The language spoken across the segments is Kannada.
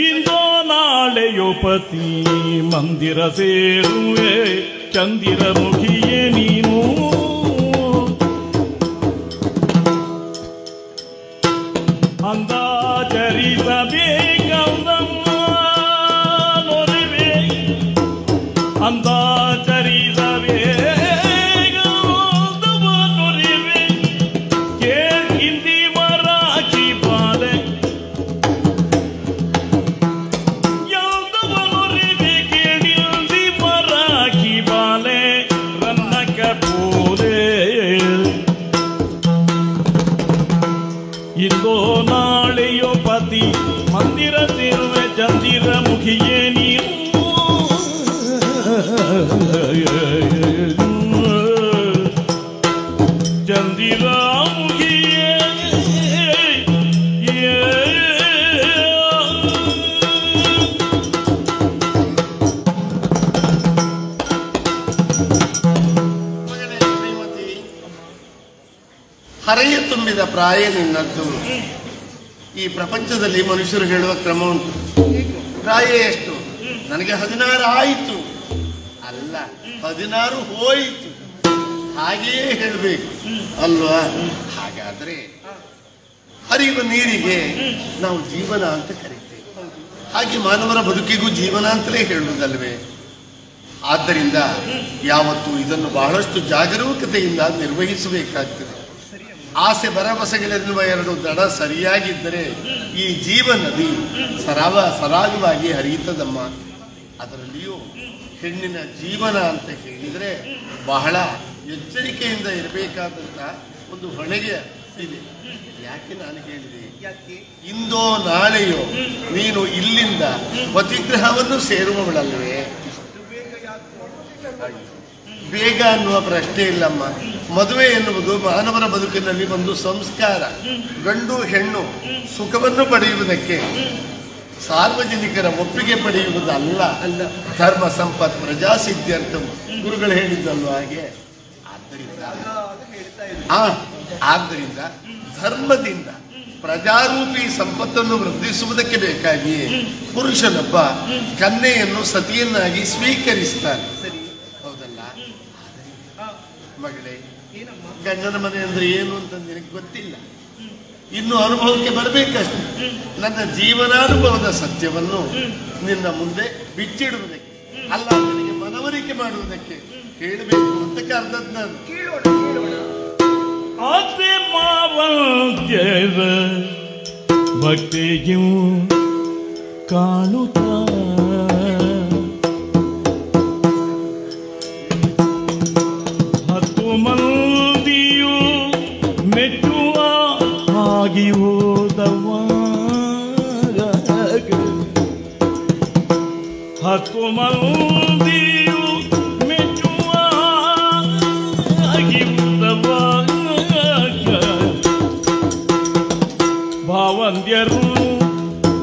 ಇಂದೋ ನಾಳೆಯೋ ಪತಿ ಮಂದಿರ ಸೇರುವೆ ಚಂದಿರ ಮುಖಿಯೇ ನೀನು ಅಂದಾಚರಿಸಬೇಕಂದಮ್ಮ ನೋರಿವೆ ಅಂದಾಚರಿಸಬೇಕಂದಮ್ಮ ನೋರಿವೆ ಕೇಳಿಂದಿ ಮರಾಠಿ ಬಾಲೆ ಯಲ್ದವ ನೋರಿವೆ ಕೇಳಿಂದಿ ಮರಾಠಿ ಬಾಲೆ ರನ್ನಕ ಪೋಲೆ ಇಂದೋ ನಾಳೆಯೋ ಪತಿ ಮಂದಿರ ಸೇರುವೆ ಚಂದಿರ ಮುಖಿಯೇ ನೀನು ಚಂದಿರ ಮುಖಿಯೇ ಹರೆಯ ತುಂಬಿದ ಪ್ರಾಯ ನಿನ್ನದ್ದು. ಈ ಪ್ರಪಂಚದಲ್ಲಿ ಮನುಷ್ಯರು ಹೇಳುವ ಕ್ರಮ ಉಂಟು. ಪ್ರಾಯ ಎಷ್ಟು? ನನಗೆ 16 ಆಯಿತು ಅಲ್ಲ, 16 ಹೋಯಿತು, ಹಾಗೆಯೇ ಹೇಳಬೇಕು ಅಲ್ವಾ? ಹಾಗಾದ್ರೆ ಹರಿಯುವ ನೀರಿಗೆ ನಾವು ಜೀವನ ಅಂತ ಕರೀತೇವೆ. ಹಾಗೆ ಮಾನವರ ಬದುಕಿಗೂ ಜೀವನ ಅಂತಲೇ ಹೇಳುವುದಲ್ವೇ? ಆದ್ದರಿಂದ ಯಾವತ್ತೂ ಇದನ್ನು ಬಹಳಷ್ಟು ಜಾಗರೂಕತೆಯಿಂದ ನಿರ್ವಹಿಸಬೇಕಾಗ್ತದೆ. ಆಸೆ ಭರವಸೆಗಳೆನ್ನುವ 2 ದಡ ಸರಿಯಾಗಿದ್ದರೆ ಈ ಜೀವನದಿ ಸರಾಗವಾಗಿ ಹರಿಯುತ್ತದಮ್ಮ. ಅದರಲ್ಲಿಯೂ ಹೆಣ್ಣಿನ ಜೀವನ ಅಂತ ಹೇಳಿದರೆ ಬಹಳ ಎಚ್ಚರಿಕೆಯಿಂದ ಇರಬೇಕಾದಂಥ ಒಂದು ಹೊಣೆಗೆ ಇದೆ. ಯಾಕೆ ನಾನು ಹೇಳಿದೆ? ಇಂದೋ ನಾಳೆಯೋ ನೀನು ಇಲ್ಲಿಂದ ಪತಿಗ್ರಹವನ್ನು ಸೇರುವವಳಲ್ವೇ? ಬೇಗ ಅನ್ನುವ ಪ್ರಶ್ನೆ ಇಲ್ಲಮ್ಮ. ಮದುವೆ ಎನ್ನುವುದು ಮಾನವರ ಬದುಕಿನಲ್ಲಿ ಒಂದು ಸಂಸ್ಕಾರ. ಗಂಡು ಹೆಣ್ಣು ಸುಖವನ್ನು ಪಡೆಯುವುದಕ್ಕೆ, ಸಾರ್ವಜನಿಕರ ಒಪ್ಪಿಗೆ ಪಡೆಯುವುದಲ್ಲ. ಧರ್ಮ ಸಂಪತ್ ಪ್ರಜಾಸಿದ್ಧಿ ಗುರುಗಳು ಹೇಳಿದ್ದಲ್ವ ಹಾಗೆ. ಆದ್ದರಿಂದ ಧರ್ಮದಿಂದ ಪ್ರಜಾರೂಪಿ ಸಂಪತ್ತನ್ನು ವೃದ್ಧಿಸುವುದಕ್ಕೆ ಬೇಕಾಗಿಯೇ ಪುರುಷನೊಬ್ಬ ಕನ್ಯೆಯನ್ನು ಸತಿಯನ್ನಾಗಿ ಸ್ವೀಕರಿಸ್ತಾನೆ. ಹೌದಲ್ಲ? ಮಗಳೇ, ಗಂಡನ ಮನೆ ಅಂದ್ರೆ ಏನು ಅಂತ ನಿನಗೆ ಗೊತ್ತಿಲ್ಲ, ಇನ್ನು ಅನುಭವಕ್ಕೆ ಬರಬೇಕಷ್ಟೆ. ನನ್ನ ಜೀವನಾನುಭವದ ಸತ್ಯವನ್ನು ನಿನ್ನ ಮುಂದೆ ಬಿಚ್ಚಿಡುವುದಕ್ಕೆ ಅಲ್ಲ, ನಿನಗೆ ಮನವರಿಕೆ ಮಾಡುವುದಕ್ಕೆ ಹೇಳಬೇಕು ಅಂತ ಕರೆದದ್ದು ನಾನು. ಆಸೆ ಮಾವಂತ್ಯರ ಭಕ್ತಿಯು ಕಾಣುತ್ತ ಹತ್ತು ಮಂದಿಯು ಮೆಚ್ಚುವ ಆಗಿ ಹೋದವ, ಹತ್ತು ಮಂದಿಯು ಮೆಚ್ಚುವ ಆಗಿ ಹೋದವ. ಭಾವಂದ್ಯರು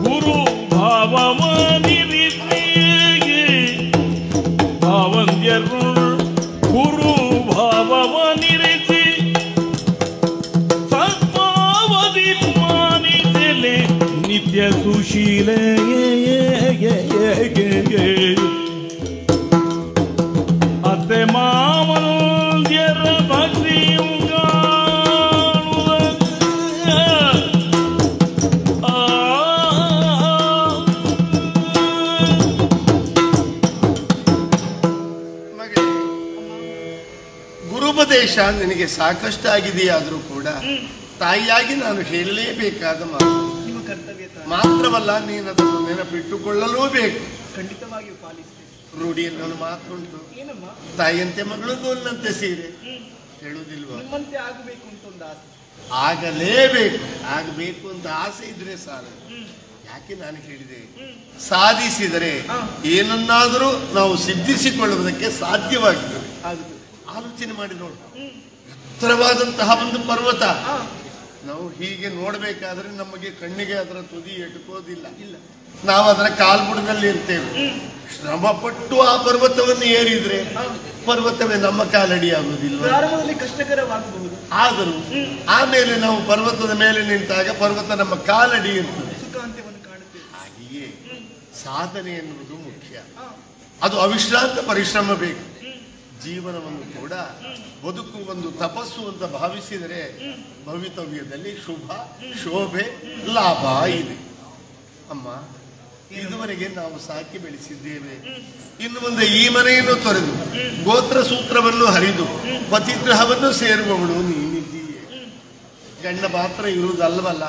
ಗುರು ಭಾವಮನಿರಿಸಿ, ಭಾವಂದ್ಯರು ಗುರು ಭಾವಮನಿರಿಸಿ ಸದ್ಭಾವದಿ ಮಾನಿಸಲೆ ನಿತ್ಯ ಸುಶೀಲೆ. ಅತ್ತೆ ಮಾವಂದ್ಯರ ಭಕ್ತಿಯು ಉಪದೇಶ ನಿನಗೆ ಸಾಕಷ್ಟು ಆಗಿದೆಯಾದರೂ ಕೂಡ ತಾಯಿಯಾಗಿ ನಾನು ಹೇಳಲೇಬೇಕಾದ ಮಾತು. ಮಾತ್ರವಲ್ಲ, ನೀನು ಅದನ್ನು ನೆನಪಿಟ್ಟುಕೊಳ್ಳಲೂ ಬೇಕು. ಖಂಡಿತವಾಗಿಯೂ ಪಾಲಿಸ್ತೇನೆ. ರೂಢಿಯಲ್ಲಿ ಒಂದು ಮಾತುಂಟು, ತಾಯಿಯಂತೆ ಮಗಳು ನೂಲಿನಂತೆ ಸೀರೆ. ಹೇಳುವುದಿಲ್ವಾ? ನಿಮ್ಮಂತೆ ಆಗಬೇಕು ಅಂತ ಒಂದು ಆಸೆ. ಆಗಲೇಬೇಕು. ಆಗಬೇಕು ಅಂತ ಆಸೆ ಇದ್ರೆ ಸಾಲು. ಯಾಕೆ ನಾನು ಹೇಳಿದೆ, ಸಾಧಿಸಿದರೆ ಏನನ್ನಾದರೂ ನಾವು ಸಿದ್ಧಿಸಿಕೊಳ್ಳುವುದಕ್ಕೆ ಸಾಧ್ಯವಾಗ್ತದೆ. ಆಲೋಚನೆ ಮಾಡಿ ನೋಡು, ಎತ್ತರವಾದಂತಹ ಒಂದು ಪರ್ವತ ನಾವು ಹೀಗೆ ನೋಡಬೇಕಾದ್ರೆ ನಮಗೆ ಕಣ್ಣಿಗೆ ಅದರ ತುದಿ ಎಟುಕೋದಿಲ್ಲ. ನಾವು ಅದರ ಕಾಲ್ಬುಡದಲ್ಲಿ ಇರ್ತೇವೆ. ಶ್ರಮಪಟ್ಟು ಆ ಪರ್ವತವನ್ನು ಏರಿದ್ರೆ ಪರ್ವತವೇ ನಮ್ಮ ಕಾಲಡಿ ಆಗುವುದಿಲ್ಲ. ಪ್ರಾರಂಭದಲ್ಲಿ ಕಷ್ಟಕರವಾಗಬಹುದು, ಆದರೂ ಆಮೇಲೆ ನಾವು ಪರ್ವತದ ಮೇಲೆ ನಿಂತಾಗ ಪರ್ವತ ನಮ್ಮ ಕಾಲಡಿ ಇರ್ತದೆ, ಸುಖಾಂತ್ಯವನ್ನು ಕಾಣುತ್ತೇವೆ. ಹಾಗೆಯೇ ಸಾಧನೆ ಎನ್ನುವುದು ಮುಖ್ಯ. ಅದು ಅವಿಶ್ರಾಂತ ಪರಿಶ್ರಮ ಬೇಕು. ಜೀವನವನ್ನು ಕೂಡ ಬದುಕು ಒಂದು ತಪಸ್ಸು ಅಂತ ಭಾವಿಸಿದರೆ ಭವಿತವ್ಯದಲ್ಲಿ ಶುಭ, ಶೋಭೆ, ಲಾಭ ಇದೆ. ಅಮ್ಮ, ಇದುವರೆಗೆ ನಾವು ಸಾಕಿ ಬೆಳೆಸಿದ್ದೇವೆ. ಇನ್ನು ಮುಂದೆ ಈ ಮನೆಯನ್ನು ತೊರೆದು ಗೋತ್ರ ಸೂತ್ರವನ್ನು ಹರಿದು ಪತಿಗ್ರಹವನ್ನು ಸೇರುವವಳು ನೀನಿದ್ದೀಯೆ. ಗಂಡ ಮಾತ್ರ ಇರುವುದಲ್ವಲ್ಲ,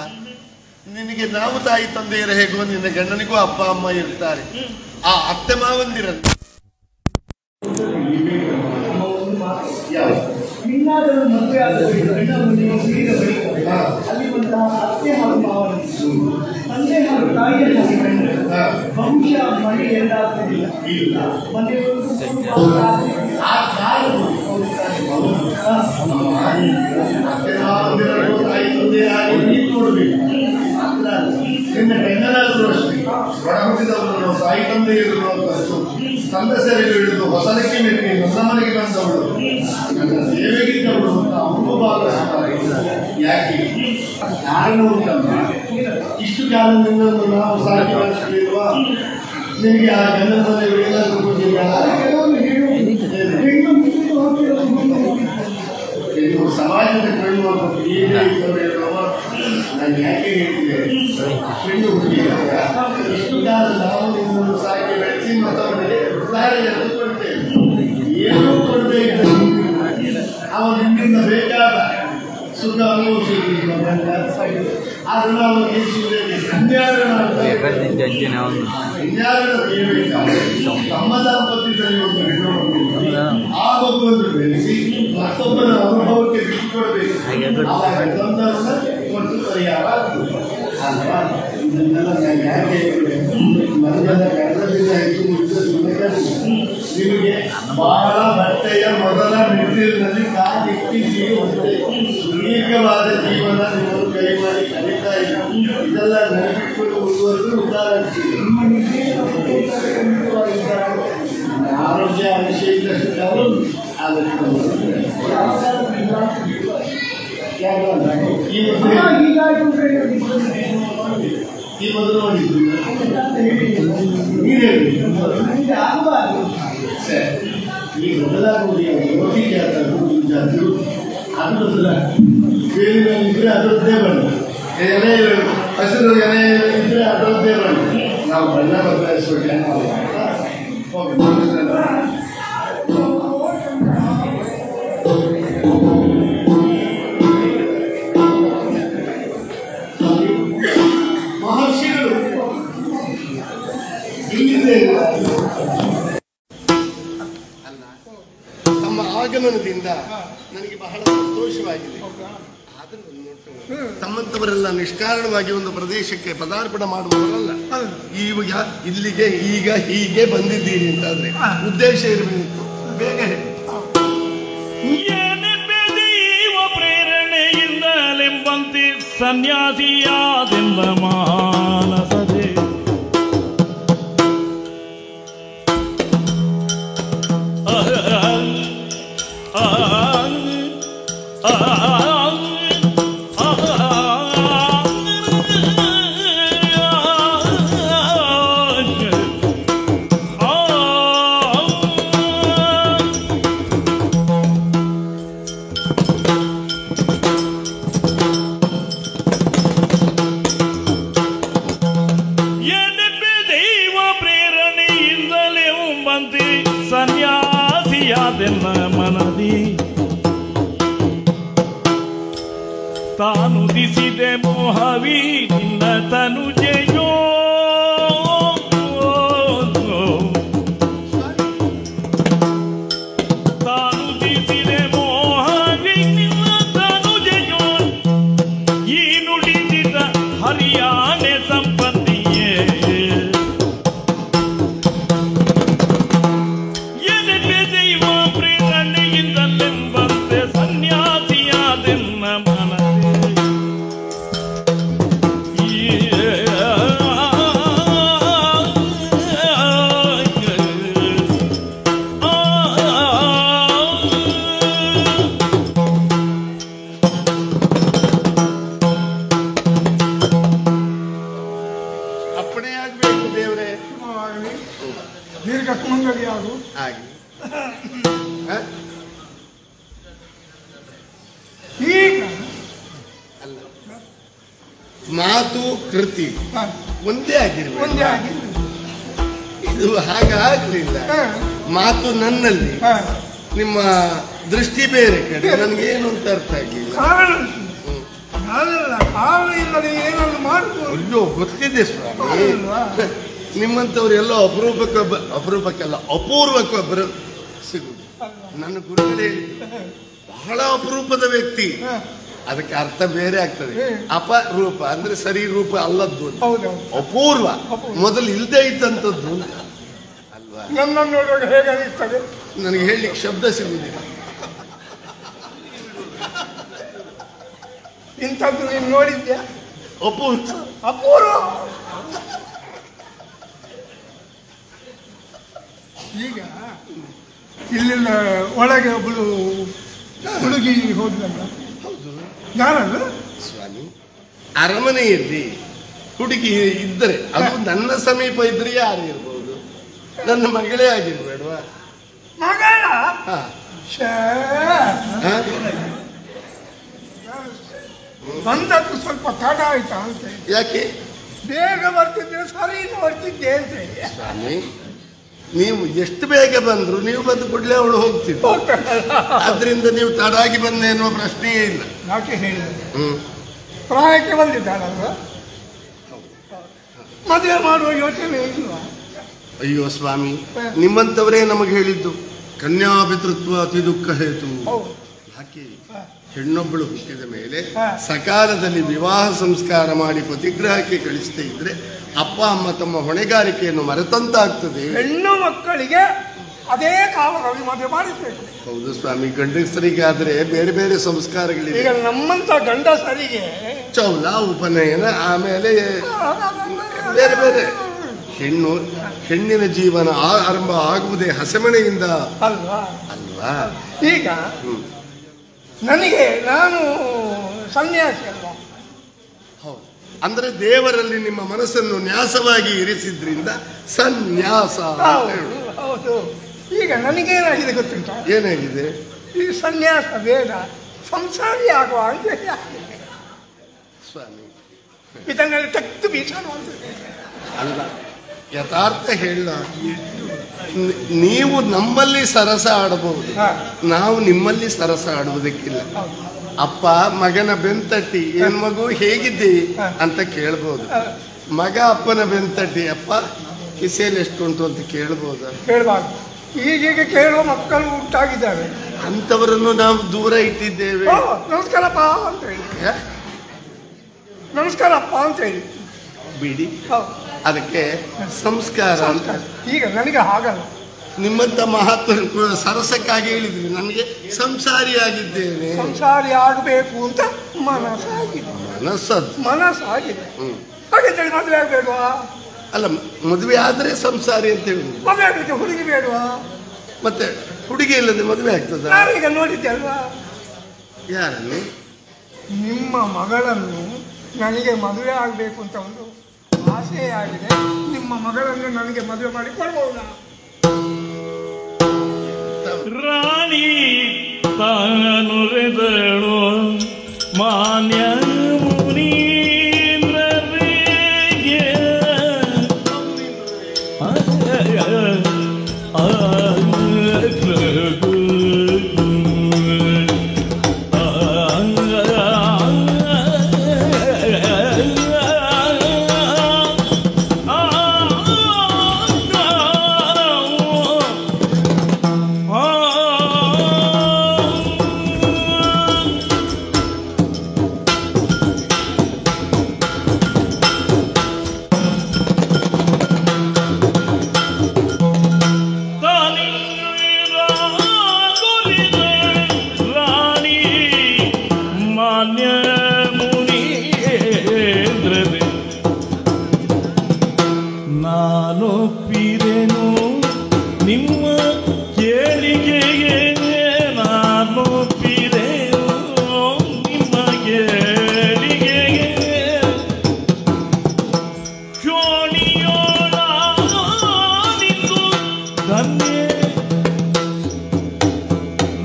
ನಿನಗೆ ನಾವು ತಾಯಿ ತಂದೆಯರ ಹೇಗೋ ನಿನ್ನ ಗಂಡನಿಗೂ ಅಪ್ಪ ಅಮ್ಮ ಇರ್ತಾರೆ. ಆ ಅತ್ತೆ ಮಾವಂದಿರಲ್ಲ ಇನ್ನಾದರೂ ಮದುವೆ ಆಗಬೇಕು ಅಲ್ಲಿ ಒಂದು ಅತ್ತೆ ಹಾಗೂ ಮಾವನ ತಂದೆ ಹಾಗೂ ತಾಯಿಯ ಬಹುಶಃ ಮನೆ ಎಂದಾಗುವುದಿಲ್ಲ. ನಿನ್ನ ಗಂಡನಾದರೂ ಅಷ್ಟೇ ಒಡ ಹುಟ್ಟಿದವಳು ತಾಯಿ ತಂದೆ ಇರುವಂತದ್ದು ಸಂದಸರಿಗೆ ಹಿಡಿದು ಹೊಸಲಕ್ಕೆ ಮೆಟ್ಟಿ ನನ್ನ ಮನೆಗೆ ಬಂದವಳು ನನ್ನ ಸೇವೆಗಿದ್ದವಳು ಅಂತ ಅವನು ಭಾವಿಸ್ತಾರೆ. ಯಾಕೆ ಕಾರಣ ಉಂಟಮ್ಮ, ಇಷ್ಟು ಕಾಲ ನಿನ್ನನ್ನು ನಾವು ಸಾಕಿ ಬೆಳೆಸಲಿಲ್ವಾ? ನಿನಗೆ ಆ ಗಂಡನ ಮನೆಗೆ ಏನಾದರೂ ಗೊತ್ತಿಲ್ಲ? ಸಮಾಜದ ಕಣ್ಣು ನಾನು ಯಾಕೆ ಹೇಳಿದೆ, ಹೆಣ್ಣು ಹುಡುಗಿಯಾಗ ಇಷ್ಟು ಕಾಲ ನಾವು ನಿಮ್ಮನ್ನು ಸಾಕಿ ಬೆಳೆಸಿ ಮತ್ತವರಿಗೆ ಉದಾಹರಣೆಯನ್ನು ಕೊಡ್ತೇವೆ. ಏನೂ ಕೊಡದೇ ಇದ್ದ ಅವನು ನಿಮ್ಮಿಂದ ಬೇಕಾದ ಸುಖ ಅನುಭವಿಸುವುದಿಲ್ಲ. ಆದ್ರೆ ನಾವು ತಮ್ಮ ದಾಂಪತ್ಯದಲ್ಲಿ ಒಂದು ಹೆಣ್ಣು ಆ ಮಗುವನ್ನು ಬೆಳೆಸಿ ಮತ್ತೊಬ್ಬರ ಅನುಭವಕ್ಕೆ ಬಿಟ್ಟುಕೊಡಬೇಕು. ಒಂದು ಪರಿಹಾರ ಅಲ್ವಾ? ಇದನ್ನೆಲ್ಲ ನಾನು ಯಾಕೆ ಮನದ ಕರ್ಣದಿಂದ ಹೆಚ್ಚು ನಿಮಗೆ ಬಹಳ ಬಟ್ಟೆಯ ಮೊದಲ ಮೆಟ್ಟಿಲಿನಲ್ಲಿ ಕಾಲಿಟ್ಟಿದ್ದೀರಿ. ಒಂದು ದೀರ್ಘವಾದ ಜೀವನ ನಿಮ್ಮನ್ನು ಕೈ ಮಾಡಿ ಕಲಿತಾ ಇಲ್ಲ. ಇದೆಲ್ಲ ನೆನಪಿಟ್ಕೊಂಡು ಮುಂದುವರೆದು ಉದಾಹರಿಸ್ತೀವಿ. ಆರೋಗ್ಯ ವಿಷಯ ಇದ್ದಷ್ಟು ಕಾಲು ಆದಷ್ಟು ಈ ಮೊದಲು ನೋಡಿದ್ದು ನೀರು ಸರಿ. ಈ ಮೊದಲಾಗುವುದು ನೋಟಿಗೆ ಅದು ಬೇಲಿನಲ್ಲಿದ್ದರೆ ಅದರದ್ದೇ ಬಣ್ಣ, ಎಲೆ ಹಸಿರು ಎಲೆ ಇದ್ದರೆ ಅದರದ್ದೇ ಬಣ್ಣ. ನಾವು ಬಣ್ಣ ಬದಲಾಯಿಸೋಕೆ ಮಹರ್ಷಿಗಳು ತಮ್ಮ ಆಗಮನದಿಂದ ನನಗೆ ಬಹಳ ಸಂತೋಷವಾಗಿದೆ. ಆದರೂ ತಮ್ಮಂತವರೆಲ್ಲ ನಿಷ್ಕಾರಣವಾಗಿ ಒಂದು ಪ್ರದೇಶಕ್ಕೆ ಪದಾರ್ಪಣೆ ಮಾಡುವವರಲ್ಲ. ಈಗ ಇಲ್ಲಿಗೆ ಈಗ ಹೀಗೆ ಬಂದಿದ್ದೀರಿ ಅಂತಾದ್ರೆ ಉದ್ದೇಶ ಇರಬೇಕು. ಬೇಗ ಪ್ರೇರಣೆಯಿಂದಲೆಂಬಂತೆ ಸನ್ಯಾಸಿಯಾದೆಂಬ ಮಾನಸದೆ ಸನ್ಯಾಸಿಯಾದೆನ್ನ ಮನದಿ ತಾನುದಿಸಿದೆ ಮೋಹವಿ ನಿನ್ನ ತನುಜೆಯೋ ತಾನುದಿಸಿದೆ ಮೋಹವಿ ನಿನ್ನ ತನುಜೆಯೋ ಈ ನುಡಿದಿದ ಹರಿಯಾಣೆ ಸಂಪತ್ತಿಯೇ ಪ್ರೇರಣೆಯಿಂದಲೆಂಬಂತೆ ಸನ್ಯಾಸಿಯಾದೆನ್ನ ಮನದೆ ದೀರ್ಘ ಸುಮಂಗಲಿ ಯಾರು ಹಾಗೆ ಈಗ ಅಲ್ಲ, ಮಾತು ಕೃತಿ ಒಂದೇ ಆಗಿರ್ಬೇಕು. ಒಂದೇ ಆಗಿ ಇದು ಹಾಗಾಗ್ಲಿಲ್ಲ. ಮಾತು ನನ್ನಲ್ಲಿ, ನಿಮ್ಮ ದೃಷ್ಟಿ ಬೇರೆ ಕಡೆ. ನನಗೇನು ಅಂತ ಅರ್ಥ ಆಗಿಲ್ಲ. ಕಾರಣ ಇಲ್ಲದೆ ಏನನ್ನು ಮಾಡ್ಬೋದು. ಅಯ್ಯೋ ಗೊತ್ತಿದೆ ಸ್ವಾಮಿ, ನಿಮ್ಮಂಥವ್ರು ಎಲ್ಲೋ ಅಪರೂಪಕ್ಕೆಲ್ಲ ಅಪೂರ್ವಕ್ಕೊಬ್ಬರು ಸಿಗುದು. ನನ್ನ ಗುರುಗಳೇ ಬಹಳ ಅಪರೂಪದ ವ್ಯಕ್ತಿ. ಅದಕ್ಕೆ ಅರ್ಥ ಬೇರೆ ಆಗ್ತದೆ. ಅಪರೂಪ ಅಂದ್ರೆ ಸರಿ ರೂಪ ಅಲ್ಲದ್ದು, ಅಪೂರ್ವ, ಮೊದಲು ಇಲ್ಲದೆ ಇದ್ದಂಥದ್ದು ಅಂತ ಅಲ್ವಾ? ನನ್ನನ್ನು ನೋಡುವಾಗ ಹೇಗಾಗಿರ್ತದೆ ನನಗೆ ಹೇಳಲಿಕ್ಕೆ ಶಬ್ದ ಸಿಗುವುದಿಲ್ಲ. ಇಂಥದ್ದು ನೀನು ನೋಡಿದ್ಯಾ? ಅಪೂರ್ವ ಅಪೂರ್ವ. ಈಗ ಇಲ್ಲಿಂದ ಒಳಗೆ ಒಬ್ಬಳು ಹುಡುಗಿ ಹೋದ್ಲಲ್ಲ, ಯಾರಲ್ಲ ಸ್ವಾಮಿ? ಅರಮನೆಯಲ್ಲಿ ಹುಡುಗಿ ಇದ್ದರೆ ಅದು ನನ್ನ ಸಮೀಪ ಇದ್ರೆ ಯಾರು ಇರ್ಬೋದು? ನನ್ನ ಮಗಳೇ ಆಗಿರ್ಬೇಡವಾ? ಮಗಳ ಬಂದದ್ದು ಸ್ವಲ್ಪ ತಡ ಆಯ್ತಾ ಅಂತ. ಯಾಕೆ? ಬೇಗ ಬರ್ತಿದ್ರೆ ಸರಿ ನೋಡ್ತಿದ್ದೆ ಅಂತ. ಸ್ವಾಮಿ, ನೀವು ಎಷ್ಟು ಬೇಗ ಬಂದ್ರು ನೀವು ಬಂದು ಕೂಡಲೇ ಅವಳು ಹೋಗ್ತಿದ್ದ. ಆದ್ರಿಂದ ನೀವು ತಡಾಗಿ ಬಂದ ಎನ್ನುವ ಪ್ರಶ್ನೆಯೇ ಇಲ್ಲ. ಯಾಕೆ ಹೇಳಿದ್ರೆ ಪ್ರಾಯಕ್ಕೆ ಬಂದಿದ್ದಾಳಲ್ವ, ಮದುವೆ ಮಾಡುವ ಯೋಚನೆ ಇಲ್ವಾ? ಅಯ್ಯೋ ಸ್ವಾಮಿ, ನಿಮ್ಮಂಥವರೇ ನಮಗೆ ಹೇಳಿದ್ದು ಕನ್ಯಾಪಿತೃತ್ವ ಅತಿ ದುಃಖ ಹೇತು. ಯಾಕೆ? ಹೆಣ್ಣೊಬ್ಬಳು ಹುಟ್ಟಿದ ಮೇಲೆ ಸಕಾಲದಲ್ಲಿ ವಿವಾಹ ಸಂಸ್ಕಾರ ಮಾಡಿ ಪತಿಗ್ರಹಕ್ಕೆ ಕಳಿಸದೇ ಇದ್ರೆ ಅಪ್ಪ ಅಮ್ಮ ತಮ್ಮ ಹೊಣೆಗಾರಿಕೆಯನ್ನು ಮರೆತಂತಾಗ್ತದೆ. ಹೆಣ್ಣು ಮಕ್ಕಳಿಗೆ ಅದೇ ಕಾಲದಲ್ಲಿ ಮದುವೆ ಮಾಡಿರ್ಬೇಕು. ಹೌದು ಸ್ವಾಮಿ, ಗಂಡಸರಿಗಾದ್ರೆ ಬೇರೆ ಬೇರೆ ಸಂಸ್ಕಾರಗಳಿವೆ. ಈಗ ನಮ್ಮಂತ ಗಂಡಸರಿಗೆ ಚೌಲ, ಉಪನಯನ, ಆಮೇಲೆ ಬೇರೆ ಬೇರೆ. ಹೆಣ್ಣಿನ ಜೀವನ ಆರಂಭ ಆಗುವುದೇ ಹಸೆಮಣೆಯಿಂದ ಅಲ್ವಾ? ಅಲ್ವಾ? ಈಗ ನನಗೆ ನಾನು ಸನ್ಯಾಸಿ ಅಲ್ವಾ? ಹೌದು. ಅಂದ್ರೆ ದೇವರಲ್ಲಿ ನಿಮ್ಮ ಮನಸ್ಸನ್ನು ನ್ಯಾಸವಾಗಿ ಇರಿಸಿದ್ರಿಂದ ಸನ್ಯಾಸ. ಹೌದು. ಈಗ ನನಗೇನಾಗಿದೆ ಗೊತ್ತುಂಟ? ಏನಾಗಿದೆ? ಈ ಸನ್ಯಾಸ ಬೇಡ, ಸಂಸಾರಿ ಆಗುವ ಅಂತ ಸ್ವಾಮಿ, ಇದನ್ನೆಲ್ಲ ತೆಗೆದು ಬೀಸಾನು ಅಲ್ಲ, ಯಥಾರ್ಥ ಹೇಳ. ನೀವು ನಮ್ಮಲ್ಲಿ ಸರಸ ಆಡಬಹುದು, ನಾವು ನಿಮ್ಮಲ್ಲಿ ಸರಸ ಆಡುವುದಕ್ಕಿಲ್ಲ. ಅಪ್ಪ ಮಗನ ಬೆಂತಟ್ಟಿ ಏನ್ ಮಗು ಹೇಗಿದ್ದಿ ಅಂತ ಕೇಳ್ಬೋದು. ಮಗ ಅಪ್ಪನ ಬೆಂತಟ್ಟಿ ಅಪ್ಪ ಕಿಸೆಯಲ್ಲಿ ಎಷ್ಟುಂಟು ಅಂತ ಕೇಳ್ಬೋದ? ಕೇಳಬಾರ್ದು. ಈಗೀಗ ಕೇಳುವ ಮಕ್ಕಳು ಉಂಟಾಗಿದ್ದಾರೆ. ಅಂಥವರನ್ನು ನಾವು ದೂರ ಇಟ್ಟಿದ್ದೇವೆ. ನಮಸ್ಕಾರಪ್ಪ ಅಂತ ಹೇಳಿ, ನಮಸ್ಕಾರಪ್ಪ ಅಂತ ಹೇಳಿ ಬಿಡಿ. ಅದಕ್ಕೆ ಸಂಸ್ಕಾರ ಅಂತ. ಈಗ ನನಗೆ ಹಾಗಲ್ಲ. ನಿಮ್ಮಂತ ಮಹಾತ್ಮರು ಸರಸಕ್ಕಾಗಿ ಹೇಳಿದ್ವಿ, ನನಗೆ ಸಂಸಾರಿ ಆಗಿದ್ದೇನೆ. ಸಂಸಾರಿ ಆಗಬೇಕು ಅಂತ ಮನಸ್ಸಾಗಿದೆ. ಮನಸ್ಸಾಗಿದೆ. ಹಾಗಿದ್ದೇಳಿ ಮದುವೆ ಆಗಬೇಡವಾ? ಅಲ್ಲ, ಮದುವೆ ಆದ್ರೆ ಸಂಸಾರಿ ಅಂತ ಹೇಳುದು. ಮದುವೆ ಆಗಲಿಕ್ಕೆ ಹುಡುಗಿ ಬೇಡವಾ? ಮತ್ತೆ ಹುಡುಗಿ ಇಲ್ಲದೆ ಮದುವೆ ಆಗ್ತದ? ನಾನೀಗ ನೋಡಿದ್ದೆ ಅಲ್ವಾ? ಯಾರನ್ನು? ನಿಮ್ಮ ಮಗಳನ್ನು ನನಗೆ ಮದುವೆ ಆಗಬೇಕು ಅಂತ ಒಂದು ಆಸೆ ಆಗಿದೆ. ನಿಮ್ಮ ಮಗಳನ್ನು ನನಗೆ ಮದುವೆ ಮಾಡಿ ಕೊಡ್ಬಹುದಾ? ರಾಣಿ ತಾನುರೆದಳು ಮಾನ್ಯ ಮುನೀಂದ್ರರಿಗೆ ನಾನೊಪ್ಪಿದೆನು ನಿಮ್ಮ ಕೇಳಿಕೆಗೆ, ನಾನೊಪ್ಪಿದೆನು ನಿಮ್ಮ ಕೇಳಿಕೆಗೆ. ಚೋಣಿಯೋಳ ನಿಂತು ಧನ್ಯೆ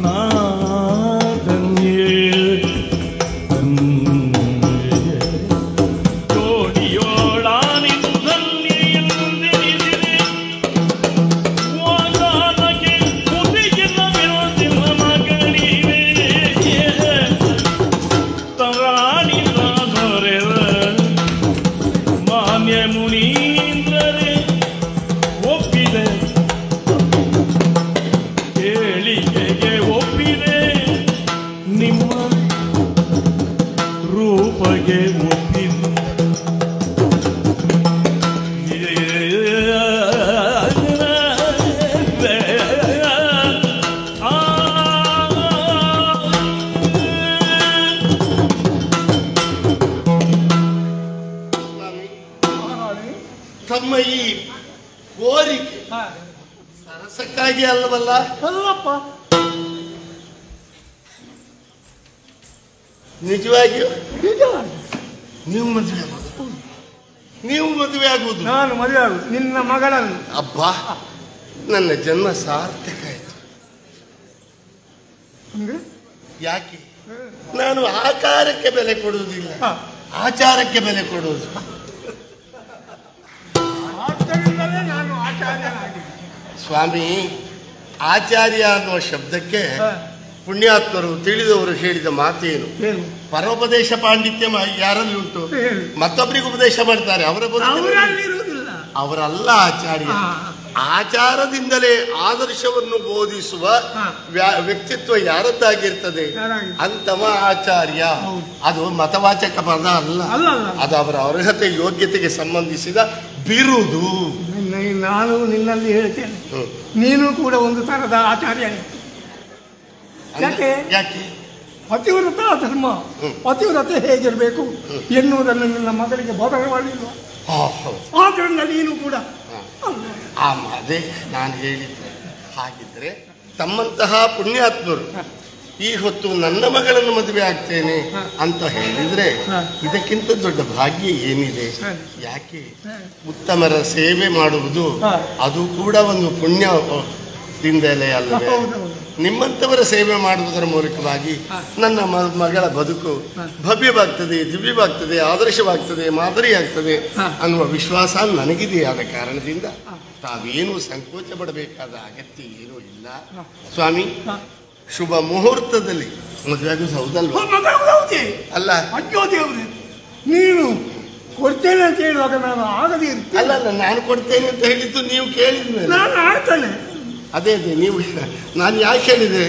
ನಾ ಧನ್ಯೆ ಜೋಡಿಯೋಳಾನಿದು ಧನ್ಯೆ ಎಂದೆನಿಸಿದೆ ವಾದಾನಕ್ಕೆ ಮುದಿಗಿನ ವಿರೋಧಿನ ಮಗಳಿವೆ ತರಾಣಿನ ದೊರೆವ ಮಾನ್ಯ ಮುನೀಂದ್ರರೇ ಒಪ್ಪಿದೆ ಕೇಳಿಕೆಗೆ ಒಪ್ಪಿದೆ ನಿಮ್ಮ ರೂಪಗೆ ಒಪ್ಪಿದೆ ತಮ್ಮ ಈ ಕೋರಿಕೆ ಸರಸಕ್ಕಾಗಿ ಅಲ್ಲವಲ್ಲ? ಅಲ್ಲಪ್ಪ, ನಿಜವಾಗಿಯೂ ನಿಜವಾಗಿ ನೀವು ಮದುವೆ ಆಗುವುದು, ನೀವು ಮದುವೆ ಆಗುವುದು, ನಾನು ಮದುವೆ ಆಗುದು ನಿನ್ನ ಮಗಳನ್ನು. ಅಬ್ಬಾ, ನನ್ನ ಜನ್ಮ ಸಾರ್ಥಕ ಆಯ್ತು. ಅಂದ್ರೆ ಯಾಕೆ? ನಾನು ಆಕಾರಕ್ಕೆ ಬೆಲೆ ಕೊಡುವುದಿಲ್ಲ, ಆಚಾರಕ್ಕೆ ಬೆಲೆ ಕೊಡುವುದು. ಆದ್ದರಿಂದಲೇ ನಾನು ಆಚಾರ್ಯನಾಗಿದ್ದೆ. ಸ್ವಾಮಿ, ಆಚಾರ್ಯ ಅನ್ನುವ ಶಬ್ದಕ್ಕೆ ಪುಣ್ಯಾತ್ಮರು ತಿಳಿದವರು ಹೇಳಿದ ಮಾತೇನು? ಏನು? ಪರೋಪದೇಶ ಪಾಂಡಿತ್ಯ ಯಾರಲ್ಲಿ ಉಂಟು? ಹೇಳು. ಮತ್ತೊಬ್ಬರಿಗೆ ಉಪದೇಶ ಮಾಡ್ತಾರೆ, ಅವರಲ್ಲಿರುವುದಿಲ್ಲ. ಅವರಲ್ಲ ಆಚಾರ್ಯ. ಆಚಾರದಿಂದಲೇ ಆದರ್ಶವನ್ನು ಬೋಧಿಸುವ ವ್ಯಕ್ತಿತ್ವ ಯಾರದ್ದಾಗಿರ್ತದೆ ಅಂತವ ಆಚಾರ್ಯ. ಅದು ಮತವಾಚಕ ಪದ ಅಲ್ಲ, ಅದು ಅವರ ಅರ್ಹತೆ ಯೋಗ್ಯತೆಗೆ ಸಂಬಂಧಿಸಿದ ಬಿರುದು. ನಾನು ನಿನ್ನಲ್ಲಿ ಹೇಳ್ತೇನೆ, ನೀನು ಕೂಡ ಒಂದು ತರದ ಆಚಾರ್ಯ. ಯಾಕೆ? ಯಾಕೆ? ಪತಿವ್ರತ ಧರ್ಮ, ಪತಿವ್ರತೆ ಹೇಗಿರಬೇಕು ಎನ್ನುವುದನ್ನು ನಿನ್ನ ಮಗಳಿಗೆ ಬೋಧನೆ ಮಾಡಲಿಲ್ಲ. ಆದ್ದರಿಂದ ನೀನು ಕೂಡ ಅದೇ ನಾನು ಹೇಳಿದ್ದೆ. ಹಾಗಿದ್ರೆ ತಮ್ಮಂತಹ ಪುಣ್ಯಾತ್ಮರು ಈ ಹೊತ್ತು ನನ್ನ ಮಗಳನ್ನು ಮದುವೆ ಆಗ್ತೇನೆ ಅಂತ ಹೇಳಿದ್ರೆ ಇದಕ್ಕಿಂತ ದೊಡ್ಡ ಭಾಗ್ಯ ಏನಿದೆ? ಯಾಕೆ? ಉತ್ತಮರ ಸೇವೆ ಮಾಡುವುದು ಅದು ಕೂಡ ಒಂದು ಪುಣ್ಯದಿಂದಲೇ ಅಲ್ಲವೇ? ನಿಮ್ಮಂಥವರ ಸೇವೆ ಮಾಡುವುದರ ಮೂಲಕವಾಗಿ ನನ್ನ ಮಗಳ ಬದುಕು ಭವ್ಯವಾಗ್ತದೆ, ದಿವ್ಯವಾಗ್ತದೆ, ಆದರ್ಶವಾಗ್ತದೆ, ಮಾದರಿಯಾಗ್ತದೆ ಅನ್ನುವ ವಿಶ್ವಾಸ ನನಗಿದೆ. ಆದ ಕಾರಣದಿಂದ ತಾವೇನು ಸಂಕೋಚ ಪಡಬೇಕಾದ ಅಗತ್ಯ ಏನೂ ಇಲ್ಲ. ಸ್ವಾಮಿ, ಶುಭ ಮುಹೂರ್ತದಲ್ಲಿ ಮದುವೆ ಆಗೋದು ಹೌದಲ್ವಾ? ಅಲ್ಲ, ನೀನು ಕೊಡ್ತೇನೆ ಅಂತ ಹೇಳುವಾಗ ನಾನು ಆಗದೇ ಇರ್ತೇನೆ. ಅಲ್ಲ, ನಾನು ಕೊಡ್ತೇನೆ ಅಂತ ಹೇಳಿದ್ದು ನೀವು ಕೇಳಿದ್ಮೇಲೆ ನಾನು ಆಡ್ತೇನೆ. ಅದೇ ನೀವು, ನಾನು ಯಾಕೆ ಹೇಳಿದೆ?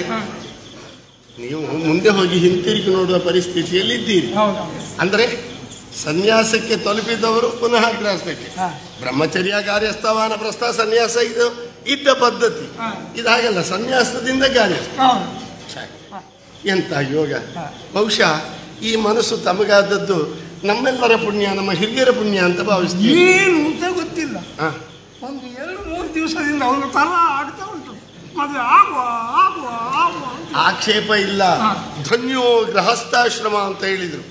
ನೀವು ಮುಂದೆ ಹೋಗಿ ಹಿಂತಿರುಗಿ ನೋಡುವ ಪರಿಸ್ಥಿತಿಯಲ್ಲಿದ್ದೀರಿ. ಅಂದರೆ ಸನ್ಯಾಸಕ್ಕೆ ತಲುಪಿದವರು ಪುನಃ ಗೃಹಸ್ಥಕ್ಕೆ, ಬ್ರಹ್ಮಚರ್ಯ ಕಾರ್ಯಸ್ಥಾನ ಪ್ರಸ್ಥ ಸನ್ಯಾಸ ಇದು ಇದ್ದ ಪದ್ಧತಿ. ಇದಾಗಲ್ಲ, ಸನ್ಯಾಸದಿಂದ ಕಾರ್ಯಸ್ಥ. ಎಂತ ಯೋಗ! ಬಹುಶಃ ಈ ಮನಸ್ಸು ತಮಗಾದದ್ದು ನಮ್ಮೆಲ್ಲರ ಪುಣ್ಯ, ನಮ್ಮ ಹಿರಿಯರ ಪುಣ್ಯ ಅಂತ ಭಾವಿಸ್ತೀವಿ. ಏನು ಅಂತ ಗೊತ್ತಿಲ್ಲ, ಒಂದು 2-3 ದಿವಸದಿಂದ ಅವನು ತರ ಆಗ್ತಾ ಉಂಟು. ಮದುವೆ ಆಗುವ ಆಗುವ ಆಗುವ ಆಕ್ಷೇಪ ಇಲ್ಲ. ಧನ್ಯೋ ಗೃಹಸ್ಥಾಶ್ರಮ ಅಂತ ಹೇಳಿದ್ರು.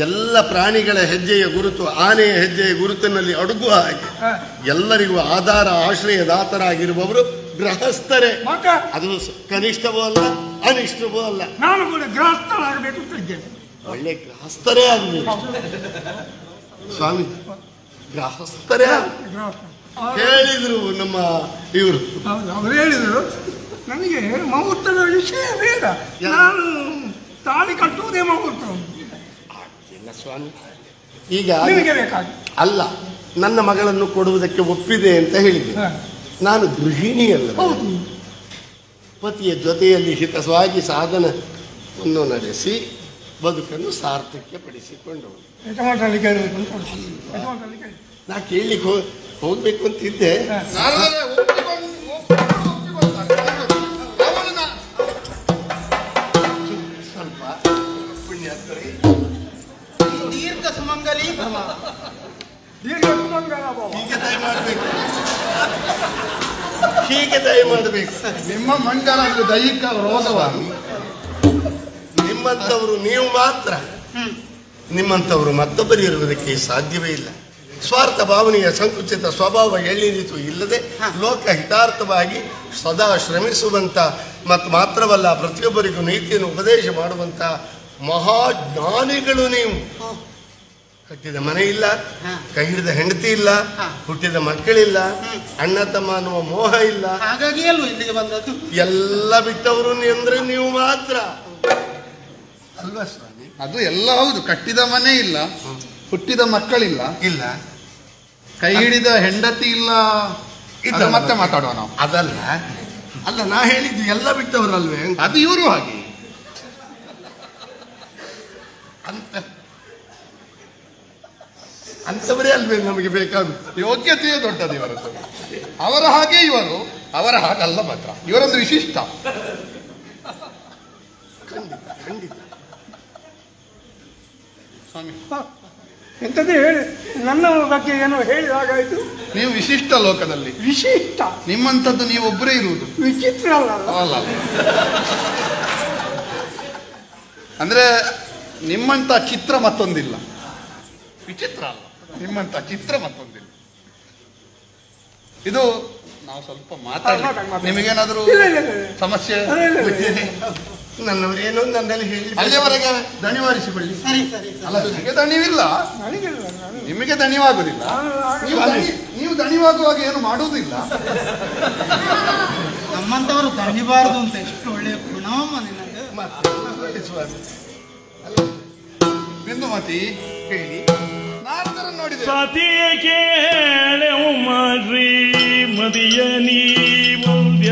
ಎಲ್ಲ ಪ್ರಾಣಿಗಳ ಹೆಜ್ಜೆಯ ಗುರುತು ಆನೆಯ ಹೆಜ್ಜೆಯ ಗುರುತಿನಲ್ಲಿ ಅಡುಗುವ ಹಾಗೆ ಎಲ್ಲರಿಗೂ ಆಧಾರ ಆಶ್ರಯದಾತರಾಗಿರುವವರು ಗೃಹಸ್ಥರೇ. ಅದು ಕನಿಷ್ಠವೂ ಅಲ್ಲ, ಅನಿಷ್ಠವೂ ಅಲ್ಲ. ನಾನು ಕೂಡ ಗೃಹಸ್ಥರಾಗಬೇಕು ಅಂತ ಇದ್ದೇನೆ. ಒಳ್ಳೆ ಗೃಹಸ್ಥರೇ ಆಗಬೇಕು ಸ್ವಾಮಿ, ಗೃಹಸ್ಥರೇ ಹೇಳಿದ್ರು ನಮ್ಮ ಇವರು. ಅವರು ಹೇಳಿದರು ನನಗೆ ಮುಹೂರ್ತದ ವಿಷಯ ಬೇಡ, ನಾನು ತಾಳಿ ಕಟ್ಟುವುದೇ ಮುಹೂರ್ತ ಇಲ್ಲ ಸ್ವಾಮಿ. ಈಗ ನಿಮಗೆ ಬೇಕಾಗಿ ಅಲ್ಲ, ನನ್ನ ಮಗಳನ್ನು ಕೊಡುವುದಕ್ಕೆ ಒಪ್ಪಿದೆ ಅಂತ ಹೇಳಿದೆ. ನಾನು ಗೃಹಿಣಿಯಲ್ಲ, ಪತಿಯ ಜೊತೆಯಲ್ಲಿ ಹಿತವಾಗಿ ಸಾಧನವನ್ನು ನಡೆಸಿ ಬದುಕನ್ನು ಸಾರ್ಥಕ್ಯಪಡಿಸಿಕೊಂಡು ನಾ ಕೇಳಲಿಕ್ಕೆ ಹೋಗ್ಬೇಕು ಅಂತಿದ್ದೆ. ಸ್ವಲ್ಪ ಪುಣ್ಯಾತ್ಮರೇ, ದೀರ್ಘ ಸುಮಂಗಲಿ ಹೀಗೆ ದಯ ಮಾಡಬೇಕು, ಹೀಗೆ ದಯ ಮಾಡಬೇಕು. ನಿಮ್ಮ ಮಂಡಲ ದೈಹಿಕ ರೋಗವಾಗಿ ನಿಮ್ಮಂಥವರು ನೀವು ಮಾತ್ರ, ನಿಮ್ಮಂಥವರು ಮತ್ತೊಬ್ಬರು ಇರುವುದಕ್ಕೆ ಸಾಧ್ಯವೇ ಇಲ್ಲ. ಸ್ವಾರ್ಥ ಭಾವನೆಯ ಸಂಕುಚಿತ ಸ್ವಭಾವ ಎಳ್ಳಿನಿತು ಇಲ್ಲದೆ ಲೋಕ ಹಿತಾರ್ಥವಾಗಿ ಸದಾ ಶ್ರಮಿಸುವಂಥ ಮತ್ತು ಮಾತ್ರವಲ್ಲ ಪ್ರತಿಯೊಬ್ಬರಿಗೂ ನೀತಿಯನ್ನು ಉಪದೇಶ ಮಾಡುವಂಥ ಮಹಾಜ್ಞಾನಿಗಳು ನೀವು. ಕಟ್ಟಿದ ಮನೆ ಇಲ್ಲ, ಕೈ ಹಿಡಿದ ಹೆಂಡತಿ ಇಲ್ಲ, ಹುಟ್ಟಿದ ಮಕ್ಕಳಿಲ್ಲ, ಅಣ್ಣ ತಮ್ಮ ಅನ್ನುವ ಮೋಹ ಇಲ್ಲ, ಹಾಗಾಗಿ ಅಲ್ವ ಇಲ್ಲಿಗೆ ಬಂದದ್ದು. ಎಲ್ಲ ಬಿಟ್ಟವರು ಅಂದ್ರೆ ನೀವು ಮಾತ್ರ ಅಲ್ವಾ ಸ್ವಾಮಿ? ಅದು ಎಲ್ಲ ಹೌದು. ಕಟ್ಟಿದ ಮನೆ ಇಲ್ಲ, ಹುಟ್ಟಿದ ಮಕ್ಕಳಿಲ್ಲ, ಇಲ್ಲ, ಕೈ ಹಿಡಿದ ಹೆಂಡತಿ ಇಲ್ಲ. ಇದು ಮತ್ತೆ ಮಾತಾಡುವ ನಾವು. ಅದಲ್ಲ ಅಲ್ಲ, ನಾ ಹೇಳಿದ್ದು ಎಲ್ಲ ಬಿಟ್ಟವರಲ್ವೇ ಅದು ಇವರು ಹಾಗೆ ಅಂತ. ಅಂತವರೇ ಅಲ್ವೇ ನಮಗೆ ಬೇಕಾಗುತ್ತೆ. ಯೋಗ್ಯತೆಯೇ ದೊಡ್ಡದು ಇವರದ್ದು. ಅವರ ಹಾಗೆ ಇವರು, ಅವರ ಹಾಗಲ್ಲ ಮಾತ್ರ. ಇವರೊಂದು ವಿಶಿಷ್ಟ. ಖಂಡಿತ ಖಂಡಿತ. ಸ್ವಾಮಿ, ಎಂಥದ್ದು ಹೇಳಿ, ನನ್ನ ಬಗ್ಗೆ ಏನೋ ಹೇಳಿದಾಗಾಯ್ತು. ನೀವು ವಿಶಿಷ್ಟ ಲೋಕದಲ್ಲಿ. ವಿಶಿಷ್ಟ? ನಿಮ್ಮಂಥದ್ದು ನೀವೊಬ್ಬರೇ ಇರುವುದು. ವಿಚಿತ್ರ ಅಲ್ಲ? ಅಲ್ಲ, ಅಂದ್ರೆ ನಿಮ್ಮಂತ ಚಿತ್ರ ಮತ್ತೊಂದಿಲ್ಲ. ವಿಚಿತ್ರ ಅಲ್ಲ, ನಿಮ್ಮಂತ ಚಿತ್ರ ಮತ್ತೊಂದಿಲ್ಲ. ಇದು ನಾವು ಸ್ವಲ್ಪ ಮಾತಾಡಿ. ನಿಮಗೇನಾದರೂ ಸಮಸ್ಯೆ? ನನ್ನವರೇನೋ ನನ್ನಲ್ಲಿ ಹೇಳಿ ಅಲ್ಲಿಯವರೆಗೆ ದಣಿವಾರಿಸಿಕೊಳ್ಳಿ. ಸರಿ ಸರಿ ಸರಿ. ಅಲ್ಲ, ನಿಮಗೆ ದಣಿವಿಲ್ಲ, ನನಗಿಲ್ಲ. ನಿಮಗೆ ದಣಿವಾಗುದಿಲ್ಲ. ನೀವು ದಣಿವಾಗುವಾಗ ಏನು ಮಾಡುವುದಿಲ್ಲ. ನಮ್ಮಂತವರು ದಣಿಬಾರದು ಅಂತ ಎಷ್ಟು ಒಳ್ಳೆಯ ಗುಣವಮ್ಮ ನಿನ್ನದು. ಬಿಂದುಮತಿ ಹೇಳಿ, ನಾರದರನ್ನು ನೋಡಿದೆ. ಸತಿಯ ಕೇಳೆವು ಮಾಡ್ರಿ ಮದಿಯ ನೀ ಮುಂದ್ಯ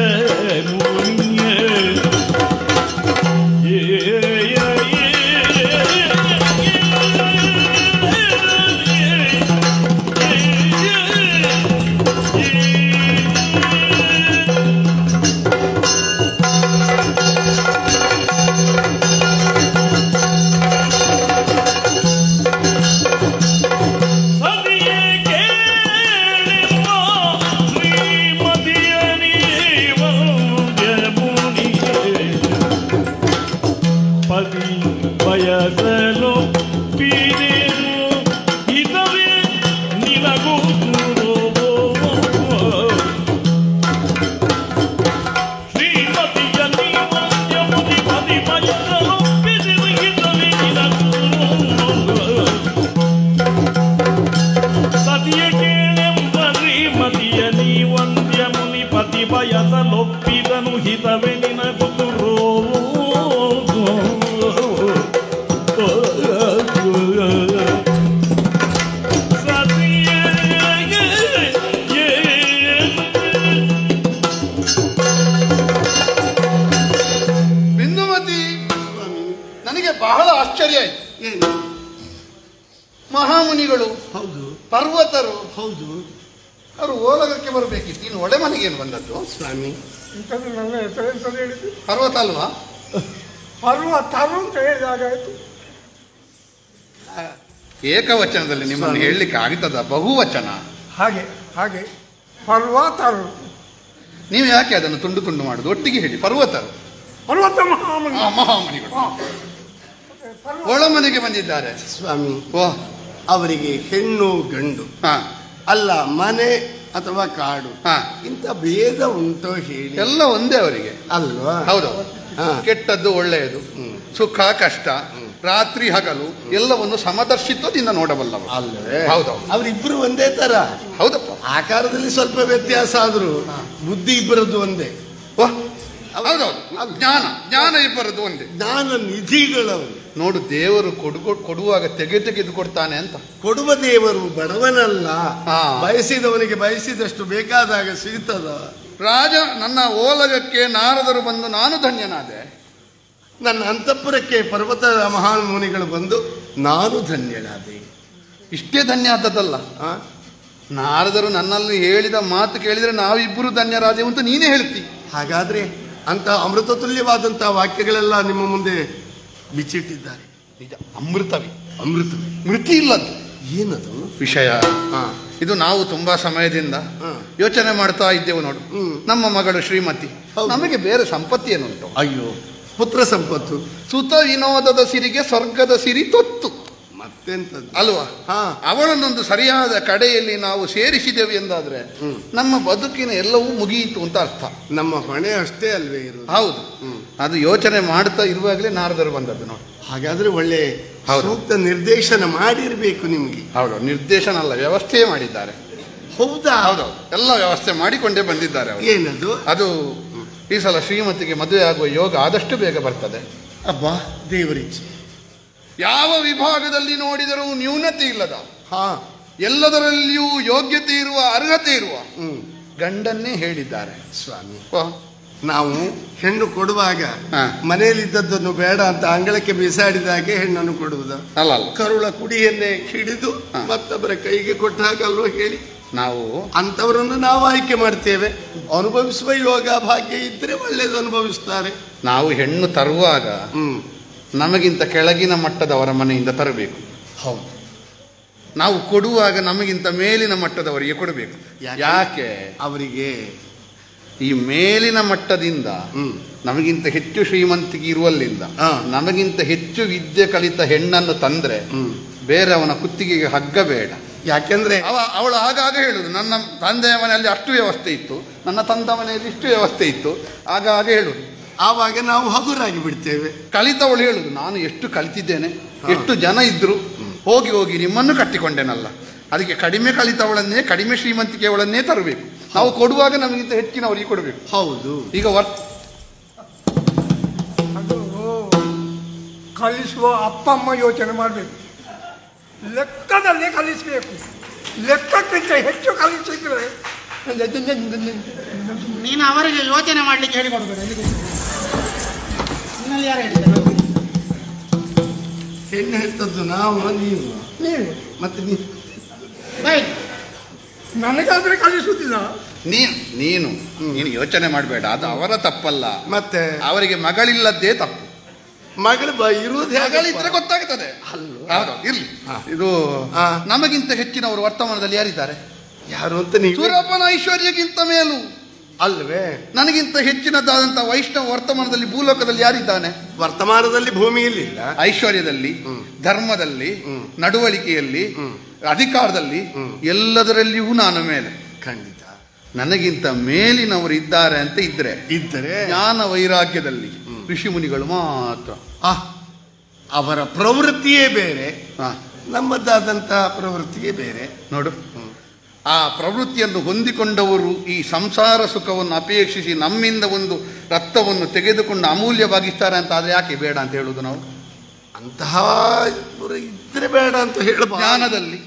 ಬಯಸಲು ಪೀರೇನು ಹಿತವೇ ನಿನಗೂ ಶ್ರೀಮತಿಯ ನೀವಂತ್ಯ ಮುದಿ ಮದಿ ಬಯಸಲು ಪೀರೇನು ಹಿತವೇ ನಿನಗೂ ಸತಿಯ ಕೇಳೆಂಬ ಶ್ರೀಮತಿಯ ನೀವಂತ್ಯ ಮುನಿ ಪತಿ ಬಯಸಲೊಪ್ಪಿದನು ಹಿತವೇ ನಿನಗೂ ಬಿಂದುಮತಿ, ನನಗೆ ಬಹಳ ಆಶ್ಚರ್ಯ ಆಯ್ತು. ಏನು? ಮಹಾಮುನಿಗಳು, ಹೌದು ಪರ್ವತರು, ಹೌದು ಅವರು ಓಲಗಕ್ಕೆ ಬರಬೇಕಿತ್ತು. ಇನ್ನು ಒಡೆ ಮನೆಗೆ ಏನು ಬಂದದ್ದು ಸ್ವಾಮಿ? ಇಂಥದ್ದು ನನ್ನ ಹೆಸರು ಎಂಥದ್ದು ಹೇಳಿದ್ದು? ಪರ್ವತ ಅಲ್ವಾ? ಪರ್ವತರು ಅಂತ ಹೇಳಿದಾಗಾಯ್ತು. ಏಕವಚನದಲ್ಲಿ ನಿಮ್ಮನ್ನು ಹೇಳಲಿಕ್ಕೆ ಆಗ್ತದ? ಬಹುವಚನ. ಹಾಗೆ ಹಾಗೆ ಪರ್ವತರು. ನೀವು ಯಾಕೆ ಅದನ್ನು ತುಂಡು ತುಂಡು ಮಾಡುದು? ಒಟ್ಟಿಗೆ ಹೇಳಿ, ಪರ್ವತರು. ಪರ್ವತ ಮಹಾಮುನಿ. ಮಹಾಮುನಿಗಳು ಒಳಮನೆಗೆ ಬಂದಿದ್ದಾರೆ. ಸ್ವಾಮಿ, ಓ, ಅವರಿಗೆ ಹೆಣ್ಣು ಗಂಡು ಹಾ ಅಲ್ಲ, ಮನೆ ಅಥವಾ ಕಾಡು ಹಾ, ಇಂಥ ಭೇದ ಉಂಟೋ ಹೇಳಿ? ಎಲ್ಲ ಒಂದೇ ಅವರಿಗೆ ಅಲ್ವಾ? ಹೌದು. ಹಾ. ಕೆಟ್ಟದ್ದು ಒಳ್ಳೆಯದು, ಸುಖ ಕಷ್ಟ, ರಾತ್ರಿ ಹಗಲು ಎಲ್ಲವನ್ನು ಸಮದರ್ಶಿತ್ವದಿಂದ ನೋಡಬಲ್ಲವರು. ಅಲ್ಲವೇ? ಹೌದೌದು. ಅವರಿಬ್ಬರು ಒಂದೇ ತರ. ಹೌದಪ್ಪ. ಆಕಾರದಲ್ಲಿ ಸ್ವಲ್ಪ ವ್ಯತ್ಯಾಸ ಆದ್ರೂ ಬುದ್ಧಿ ಇಬ್ಬರದ್ದು ಒಂದೇ. ಓಹ್, ಹೌದೌದು. ಜ್ಞಾನ ಇಬ್ಬರದ್ದು ಒಂದೇ. ಜ್ಞಾನ ನಿಧಿಗಳವರು. ನೋಡು, ದೇವರು ಕೊಡುವಾಗ ತೆಗೆದು ಕೊಡ್ತಾನೆ ಅಂತ. ಕೊಡುವ ದೇವರು ಬಡವನಲ್ಲ. ಹಾ. ಬಯಸಿದವನಿಗೆ ಬಯಸಿದಷ್ಟು ಬೇಕಾದಾಗ ಸಿಗ್ತದ. ರಾಜ, ನನ್ನ ಓಲಗಕ್ಕೆ ನಾರದರು ಬಂದು ನಾನು ಧನ್ಯನಾದೆ. ನನ್ನ ಅಂತಃಪುರಕ್ಕೆ ಪರ್ವತದ ಮಹಾನ್ ಮುನಿಗಳು ಬಂದು ನಾನು ಧನ್ಯನಾದೆ. ಇಷ್ಟೇ ಧನ್ಯ ಆದದ್ದಲ್ಲ, ಆ? ನಾರದರು ನನ್ನಲ್ಲಿ ಹೇಳಿದ ಮಾತು ಕೇಳಿದರೆ ನಾವಿಬ್ಬರು ಧನ್ಯರಾದೆವು ಅಂತ ನೀನೇ ಹೇಳ್ತಿ. ಹಾಗಾದ್ರೆ ಅಂತ ಅಮೃತ ತುಲ್ಯವಾದಂತಹ ವಾಕ್ಯಗಳೆಲ್ಲ ನಿಮ್ಮ ಮುಂದೆ ಬಿಚ್ಚಿಟ್ಟಿದ್ದಾರೆ. ನಿಜ, ಅಮೃತವಿ. ಅಮೃತವೇ? ಮೃತಿ ಇಲ್ಲದ್ದು ಏನದು ವಿಷಯ. ಹಾ. ಇದು ನಾವು ತುಂಬಾ ಸಮಯದಿಂದ ಯೋಚನೆ ಮಾಡ್ತಾ ಇದ್ದೆವು. ನೋಡು, ನಮ್ಮ ಮಗಳು ಶ್ರೀಮತಿ. ಹೌದು. ನಮಗೆ ಬೇರೆ ಸಂಪತ್ತಿ ಏನುಂಟು? ಅಯ್ಯೋ, ಪುತ್ರ ಸಂಪತ್ತು. ಸುತ ವಿನೋದದ ಸಿರಿಗೆ ಸ್ವರ್ಗದ ಸಿರಿ ತೊತ್ತು. ಮತ್ತೆ ಎಂತದ್ದು ಅಲ್ವಾ? ಹಾ. ಅವಳನ್ನೊಂದು ಸರಿಯಾದ ಕಡೆಯಲ್ಲಿ ನಾವು ಸೇರಿಸಿದೆವು ಎಂದಾದ್ರೆ ನಮ್ಮ ಬದುಕಿನ ಎಲ್ಲವೂ ಮುಗಿಯಿತು ಅಂತ ಅರ್ಥ. ನಮ್ಮ ಹೊಣೆ ಅಷ್ಟೇ ಅಲ್ವೇ ಇರುವುದು. ಹೌದು. ಅದು ಯೋಚನೆ ಮಾಡ್ತಾ ಇರುವಾಗಲೇ ನಾರದರು ಬಂದದ್ದು ನೋಡಿ. ಹಾಗಾದ್ರೆ ಒಳ್ಳೆ ಸೂಕ್ತ ನಿರ್ದೇಶನ ಮಾಡಿರ್ಬೇಕು ನಿಮ್ಗೆ. ಹೌದು, ನಿರ್ದೇಶನ ಅಲ್ಲ, ವ್ಯವಸ್ಥೆ ಮಾಡಿದ್ದಾರೆ. ಹೌದಾ? ಹೌದೌದು, ಎಲ್ಲ ವ್ಯವಸ್ಥೆ ಮಾಡಿಕೊಂಡೇ ಬಂದಿದ್ದಾರೆ ಅವರು. ಏನದು? ಅದು ಈ ಸಲ ಶ್ರೀಮತಿಗೆ ಮದುವೆ ಆಗುವ ಯೋಗ ಆದಷ್ಟು ಬೇಗ ಬರ್ತದೆ. ಅಬ್ಬಾ, ದೇವರಿಚ್ಛೆ. ಯಾವ ವಿಭಾಗದಲ್ಲಿ ನೋಡಿದರೂ ನ್ಯೂನತೆ ಇಲ್ಲದ, ಹಾ, ಎಲ್ಲದರಲ್ಲಿಯೂ ಯೋಗ್ಯತೆ ಇರುವ, ಅರ್ಹತೆ ಇರುವ ಗಂಡನ್ನೇ ಹೇಳಿದ್ದಾರೆ ಸ್ವಾಮಿ. ಓ, ನಾವು ಹೆಣ್ಣು ಕೊಡುವಾಗ ಹಾ. ಮನೆಯಲ್ಲಿದ್ದದ್ದನ್ನು ಬೇಡ ಅಂತ ಅಂಗಳಕ್ಕೆ ಬಿಸಾಡಿದಾಗೆ ಹೆಣ್ಣನ್ನು ಕೊಡುವುದು. ಅಲ್ಲ ಅಲ್ಲ, ಕರುಳ ಕುಡಿಯನ್ನೇ ಹಿಡಿದು ಮತ್ತೊಬ್ಬರ ಕೈಗೆ ಕೊಟ್ಟಾಗಲ್ವ ಹೇಳಿ. ನಾವು ಅಂತವರನ್ನು ನಾವು ಆಯ್ಕೆ ಮಾಡ್ತೇವೆ. ಅನುಭವಿಸುವ ಯೋಗ ಭಾಗ್ಯ ಇದ್ರೆ ಒಳ್ಳೇದು ಅನುಭವಿಸ್ತಾರೆ. ನಾವು ಹೆಣ್ಣು ತರುವಾಗ ನಮಗಿಂತ ಕೆಳಗಿನ ಮಟ್ಟದವರ ಮನೆಯಿಂದ ತರಬೇಕು. ಹೌದು. ನಾವು ಕೊಡುವಾಗ ನಮಗಿಂತ ಮೇಲಿನ ಮಟ್ಟದವರಿಗೆ ಕೊಡಬೇಕು. ಯಾಕೆ? ಅವರಿಗೆ ಈ ಮೇಲಿನ ಮಟ್ಟದಿಂದ ನಮಗಿಂತ ಹೆಚ್ಚು ಶ್ರೀಮಂತಿಗೆ ಇರುವಲ್ಲಿಂದ ನಮಗಿಂತ ಹೆಚ್ಚು ವಿದ್ಯೆ ಕಲಿತ ಹೆಣ್ಣನ್ನು ತಂದ್ರೆ ಬೇರೆ ಅವನ ಕುತ್ತಿಗೆಗೆ ಹಗ್ಗ ಬೇಡ. ಯಾಕೆಂದ್ರೆ ಅವಳು ಆಗಾಗ ಹೇಳುದು, ನನ್ನ ತಂದೆಯ ಮನೆಯಲ್ಲಿ ಅಷ್ಟು ವ್ಯವಸ್ಥೆ ಇತ್ತು, ನನ್ನ ತಂದ ಮನೆಯಲ್ಲಿ ಇಷ್ಟು ವ್ಯವಸ್ಥೆ ಇತ್ತು, ಆಗಾಗ ಹೇಳುದು. ಆವಾಗ ನಾವು ಹಗುರಾಗಿ ಬಿಡ್ತೇವೆ. ಕಲಿತವಳು ಹೇಳುದು, ನಾನು ಎಷ್ಟು ಕಲಿತಿದ್ದೇನೆ, ಎಷ್ಟು ಜನ ಇದ್ರು, ಹೋಗಿ ಹೋಗಿ ನಿಮ್ಮನ್ನು ಕಟ್ಟಿಕೊಂಡೇನಲ್ಲ. ಅದಕ್ಕೆ ಕಡಿಮೆ ಕಲಿತವಳನ್ನೇ, ಕಡಿಮೆ ಶ್ರೀಮಂತಿಕೆಯವಳನ್ನೇ ತರಬೇಕು. ನಾವು ಕೊಡುವಾಗ ನಮಗಿಂತ ಹೆಚ್ಚಿನವರಿಗೆ ಕೊಡಬೇಕು. ಹೌದು. ಈಗ ಅದು ಕಲಿಸುವ ಅಪ್ಪ ಅಮ್ಮ ಯೋಚನೆ ಮಾಡಬೇಕು. ಲೆಕ್ಕದಲ್ಲಿ ಕಲಿಸಬೇಕು. ಲೆಕ್ಕಕ್ಕಿಂತ ಹೆಚ್ಚು ಕಲಿಸಿದ್ರೆ ನೀನು ಅವರಿಗೆ ಯೋಚನೆ ಮಾಡ್ಲಿಕ್ಕೆ ಹೇಳಿಕೊಡ್ಬೇಡ. ನಿನ್ನಲ್ಲಿ ಯಾರು ಹೇಳ್ತಾರೆ? ಹೆಣ್ಣು ಹೇಳ್ತದ್ದು ನಾವು, ನೀವು ಮತ್ತೆ ನೀವು. ನನಗಾದ್ರೆ ಕಲಿಸುವುದಿಲ್ಲ. ನೀನು ಯೋಚನೆ ಮಾಡಬೇಡ, ಅದು ಅವರ ತಪ್ಪಲ್ಲ. ಮತ್ತೆ ಅವರಿಗೆ ಮಗಳಿಲ್ಲದ್ದೇ ತಪ್ಪು. ಮಗಳು ಇರುವುದು ಮಗಳಿದ್ರೆ ಗೊತ್ತಾಗ್ತದೆ. ಇರ್ಲಿ, ಇದು ನಮಗಿಂತ ಹೆಚ್ಚಿನವರು ವರ್ತಮಾನದಲ್ಲಿ ಯಾರಿದ್ದಾರೆ? ಯಾರು ಅಂತ ನೀವು. ಸೂರಪ್ಪನ ಐಶ್ವರ್ಯಕ್ಕಿಂತ ಮೇಲೂ ಅಲ್ವೇ? ನನಗಿಂತ ಹೆಚ್ಚಿನದಾದಂತ ವೈಷ್ಣವ ವರ್ತಮಾನದಲ್ಲಿ ಭೂಲೋಕದಲ್ಲಿ ಯಾರಿದ್ದಾನೆ? ವರ್ತಮಾನದಲ್ಲಿ ಭೂಮಿಯಲ್ಲಿ ಐಶ್ವರ್ಯದಲ್ಲಿ, ಧರ್ಮದಲ್ಲಿ, ನಡವಳಿಕೆಯಲ್ಲಿ, ಅಧಿಕಾರದಲ್ಲಿ, ಎಲ್ಲದರಲ್ಲಿಯೂ ನಾನು ಮೇಲೆ. ಖಂಡಿತ ನನಗಿಂತ ಮೇಲಿನವರು ಇದ್ದಾರೆ ಅಂತ ಇದ್ದರೆ ಜ್ಞಾನ ವೈರಾಗ್ಯದಲ್ಲಿ ಋಷಿ ಮುನಿಗಳು ಮಾತ್ರ. ಅವರ ಪ್ರವೃತ್ತಿಯೇ ಬೇರೆ, ನಮ್ಮದಾದಂತಹ ಪ್ರವೃತ್ತಿಯೇ ಬೇರೆ. ನೋಡು, ಆ ಪ್ರವೃತ್ತಿಯನ್ನು ಹೊಂದಿಕೊಂಡವರು ಈ ಸಂಸಾರ ಸುಖವನ್ನು ಅಪೇಕ್ಷಿಸಿ ನಮ್ಮಿಂದ ಒಂದು ರಕ್ತವನ್ನು ತೆಗೆದುಕೊಂಡು ಅಮೂಲ್ಯವಾಗಿಸ್ತಾರೆ ಅಂತ ಆದ್ರೆ ಯಾಕೆ ಬೇಡ ಅಂತ ಹೇಳುವುದು ನಾವು? ಅಂತಹ ಇದ್ರೆ ಬೇಡ ಅಂತ ಹೇಳಬಹುದು. ಜ್ಞಾನದಲ್ಲಿ,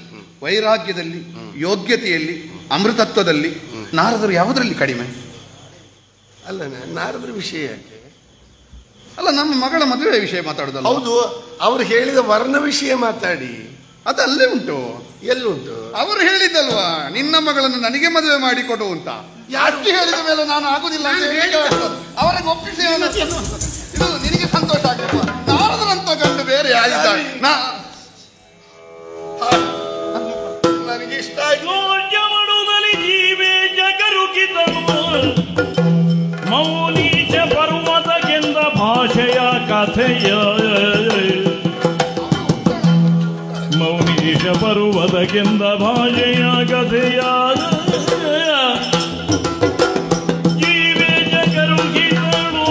ವೈರಾಗ್ಯದಲ್ಲಿ, ಯೋಗ್ಯತೆಯಲ್ಲಿ, ಅಮೃತತ್ವದಲ್ಲಿ ನಾರದರು ಯಾವುದರಲ್ಲಿ ಕಡಿಮೆ? ಅಲ್ಲ, ನಾರದ್ರ ವಿಷಯ ಯಾಕೆ? ಅಲ್ಲ, ನಮ್ಮ ಮಗಳ ಮದುವೆ ವಿಷಯ ಮಾತಾಡುದಲ್ಲ. ಹೌದು, ಅವರು ಹೇಳಿದ ವರ್ಣ ವಿಷಯ ಮಾತಾಡಿ. ಅದಲ್ಲೇ ಉಂಟು. ಎಲ್ಲುಂಟು? ಅವರು ಹೇಳಿದ್ದಲ್ವಾ, ನಿನ್ನ ಮಗಳನ್ನು ನನಗೆ ಮದುವೆ ಮಾಡಿಕೊಡು ಅಂತ. ಯಾರು ಹೇಳಿದ ಮೇಲೆ ನಾನು ಆಗುದಿಲ್ಲ ಅಂತ ಅವರಿಗೆ ಒಪ್ಪಿಸಿ. ಇದು ನಿನಗೆ ಸಂತೋಷ ಆಗಲ್ವಾ? ನಾರದರಂತ ಗಂಡು ಬೇರೆ ಯಾರಿದ್ದಾರೆ? ನನಗೆ ಇಷ್ಟ ಆಯ್ತು. ಮಾಡುವುದಲ್ಲಿ ಜೀವೇ ಜಗರುಗಿದನು ಮೌನೀಶ ಪರ್ವತಗೆಂದ ಭಾಷೆಯ ಕಥೆಯ, ಮೌನೀಶ ಪರ್ವತಗೆಂದ ಭಾಷೆಯ ಕಥೆಯ, ಜೀವೇ ಜಗರುಗಿದನು.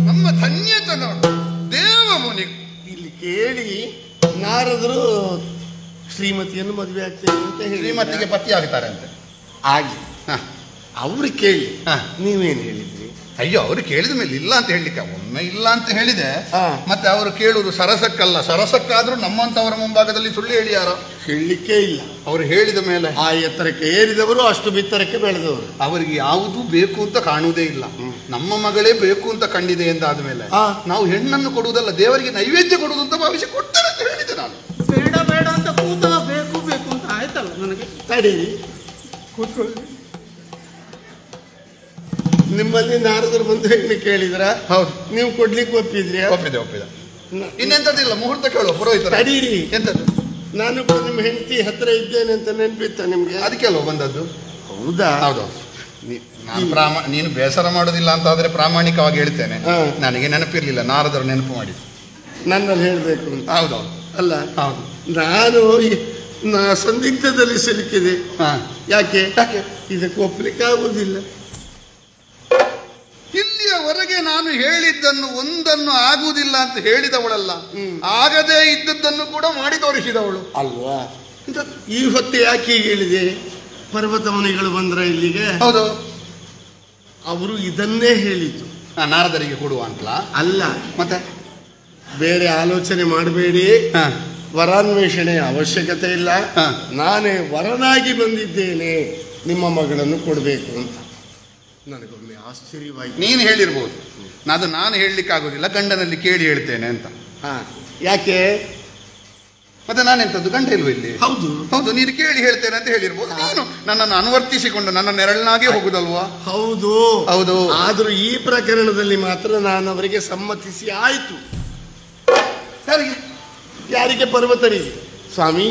ನಮ್ಮ ಧನ್ಯತೆ ನೋಡು, ದೇವ ಮುನಿ. ಇಲ್ಲಿ ಕೇಳಿ ನಾರದರು ಶ್ರೀಮತಿಯನ್ನು ಮದುವೆ ಆಗ್ತೇವೆ ಅಂತ ಹೇಳಿ ಶ್ರೀಮತಿಗೆ ಪತಿ ಆಗ್ತಾರೆ ಅಂತೆ. ಆಗಿ ಅವ್ರು ಕೇಳಿ ನೀವೇನು ಹೇಳಿದ್ರಿ? ಅಯ್ಯೋ, ಅವರು ಕೇಳಿದ ಮೇಲೆ ಇಲ್ಲ ಅಂತ ಹೇಳಲಿಕ್ಕೆ, ಒಮ್ಮೆ ಇಲ್ಲ ಅಂತ ಹೇಳಿದೆ. ಮತ್ತೆ ಅವರು ಕೇಳುವುದು ಸರಸಕ್ಕಲ್ಲ. ಸರಸಕ್ಕಾದ್ರೂ ನಮ್ಮಂತವರ ಮುಂಭಾಗದಲ್ಲಿ ಸುಳ್ಳು ಹೇಳಿ ಯಾರೋ ಹೇಳಲಿಕ್ಕೆ ಇಲ್ಲ. ಅವರು ಹೇಳಿದ ಮೇಲೆ ಆ ಎತ್ತರಕ್ಕೆ ಏರಿದವರು, ಅಷ್ಟು ಬಿತ್ತರಕ್ಕೆ ಬೆಳೆದವರು. ಅವರಿಗೆ ಯಾವುದು ಬೇಕು ಅಂತ ಕಾಣುವುದೇ ಇಲ್ಲ. ನಮ್ಮ ಮಗಳೇ ಬೇಕು ಅಂತ ಕಂಡಿದೆ ಎಂದಾದ ಮೇಲೆ ನಾವು ಹೆಣ್ಣನ್ನು ಕೊಡುವುದಲ್ಲ, ದೇವರಿಗೆ ನೈವೇದ್ಯ ಕೊಡುವುದು ಅಂತ ಭಾವಿಸಿ ಕೊಡ್ತಾರೆ ಅಂತ ಹೇಳಿದೆ ನಾನು. ಬೇಡ ಬೇಡ ಅಂತ ಕೂತ ಬೇಕು ಬೇಕು ಅಂತ ಆಯ್ತಲ್ಲ ನನಗೆ. ತಡೀರಿ, ಕೂತ್ಕೊಳ್ಳಿ. ನಿಮ್ಮಲ್ಲಿ ನಾರದರು ಬಂದು ಹೆಣ್ಣು ಕೇಳಿದ್ರ? ಹೌದು. ನೀವು ಕೊಡ್ಲಿಕ್ಕೆ ಒಪ್ಪಿದ್ರಿ? ಒಪ್ಪಿದೆ. ಇನ್ನೆಂತದಿಲ್ಲ, ಮುಹೂರ್ತ ಕೇಳುವ ಪುರೋಹಿತ. ತಡೀರಿ, ಎಂತದ್ದು? ನಾನು ನಿಮ್ಮ ಹೆಂಡತಿ ಹತ್ರ ಇದ್ದೇನೆ ಅಂತ ನೆನಪಿತ್ತ ನಿಮ್ಗೆ? ಅದಕ್ಕೆ ಅಲ್ವ ಬಂದದ್ದು? ಹೌದಾ? ಹೌದೌದು. ನೀನು ಬೇಸರ ಮಾಡೋದಿಲ್ಲ ಅಂತ ಆದ್ರೆ ಪ್ರಾಮಾಣಿಕವಾಗಿ ಹೇಳ್ತೇನೆ. ಹಾ. ನನಗೆ ನೆನಪಿರ್ಲಿಲ್ಲ, ನಾರದರು ನೆನಪು ಮಾಡಿದ್ರು. ನನ್ನಲ್ಲಿ ಹೇಳಬೇಕು ಅಂತ. ಹೌದೌದು. ಅಲ್ಲ, ಹೌದು. ನಾನು ಸಂದಿಗ್ಧದಲ್ಲಿ ಸಿಲುಕಿದೆ. ಹಾ. ಯಾಕೆ ಇದಕ್ಕೆ ಒಪ್ಪಲಿಕ್ಕೆ ಆಗುವುದಿಲ್ಲ. ಇಲ್ಲಿಯವರೆಗೆ ನಾನು ಹೇಳಿದ್ದನ್ನು ಒಂದನ್ನು ಆಗುವುದಿಲ್ಲ ಅಂತ ಹೇಳಿದವಳಲ್ಲ, ಆಗದೇ ಇದ್ದದ್ದನ್ನು ಕೂಡ ಮಾಡಿ ತೋರಿಸಿದವಳು ಅಲ್ವಾ? ಈ ಹೊತ್ತು ಯಾಕೆ ಹೀಗೆ ಹೇಳಿದೆ? ಪರ್ವತ ಮುನಿಗಳು ಬಂದ್ರ ಇಲ್ಲಿಗೆ, ಹೌದು, ಅವರು ಇದನ್ನೇ ಹೇಳಿದ್ದು. ನಾರದರಿಗೆ ಕೊಡುವ ಅಂತಲ್ಲ. ಅಲ್ಲ, ಮತ್ತೆ ಬೇರೆ ಆಲೋಚನೆ ಮಾಡಬೇಡಿ, ಹಾ. ವರಾನ್ವೇಷಣೆಯ ಅವಶ್ಯಕತೆ ಇಲ್ಲ, ಹಾ. ನಾನೇ ವರನಾಗಿ ಬಂದಿದ್ದೇನೆ, ನಿಮ್ಮ ಮಗಳನ್ನು ಕೊಡಬೇಕು ಅಂತ. ನನಗೊಮ್ಮೆ ಆಶ್ಚರ್ಯವಾಯಿತು. ನೀನು ಹೇಳಿರ್ಬೋದು, ಅದು ನಾನು ಹೇಳಲಿಕ್ಕೆ ಆಗೋದಿಲ್ಲ, ಗಂಡನಲ್ಲಿ ಕೇಳಿ ಹೇಳ್ತೇನೆ ಅಂತ. ಹಾ, ಯಾಕೆ? ಮತ್ತೆ ನಾನೆಂತದ್ದು, ಗಂಡ ಇಲ್ವ ಇಲ್ಲಿ? ಹೌದು ಹೌದು, ನೀನು ಕೇಳಿ ಹೇಳ್ತೇನೆ ಅಂತ ಹೇಳಿರ್ಬೋದು. ನೀನು ನನ್ನನ್ನು ಅನುವರ್ತಿಸಿಕೊಂಡು ನನ್ನ ನೆರಳನಾಗೆ ಹೋಗುದಲ್ವಾ? ಹೌದು ಹೌದು. ಆದ್ರೂ ಈ ಪ್ರಕರಣದಲ್ಲಿ ಮಾತ್ರ ನಾನು ಅವರಿಗೆ ಸಮ್ಮತಿಸಿ ಆಯ್ತು. ಯಾರಿಗೆ? ಯಾರಿಗೆ? ಪರ್ವತರಿಗೆ. ಸ್ವಾಮಿ,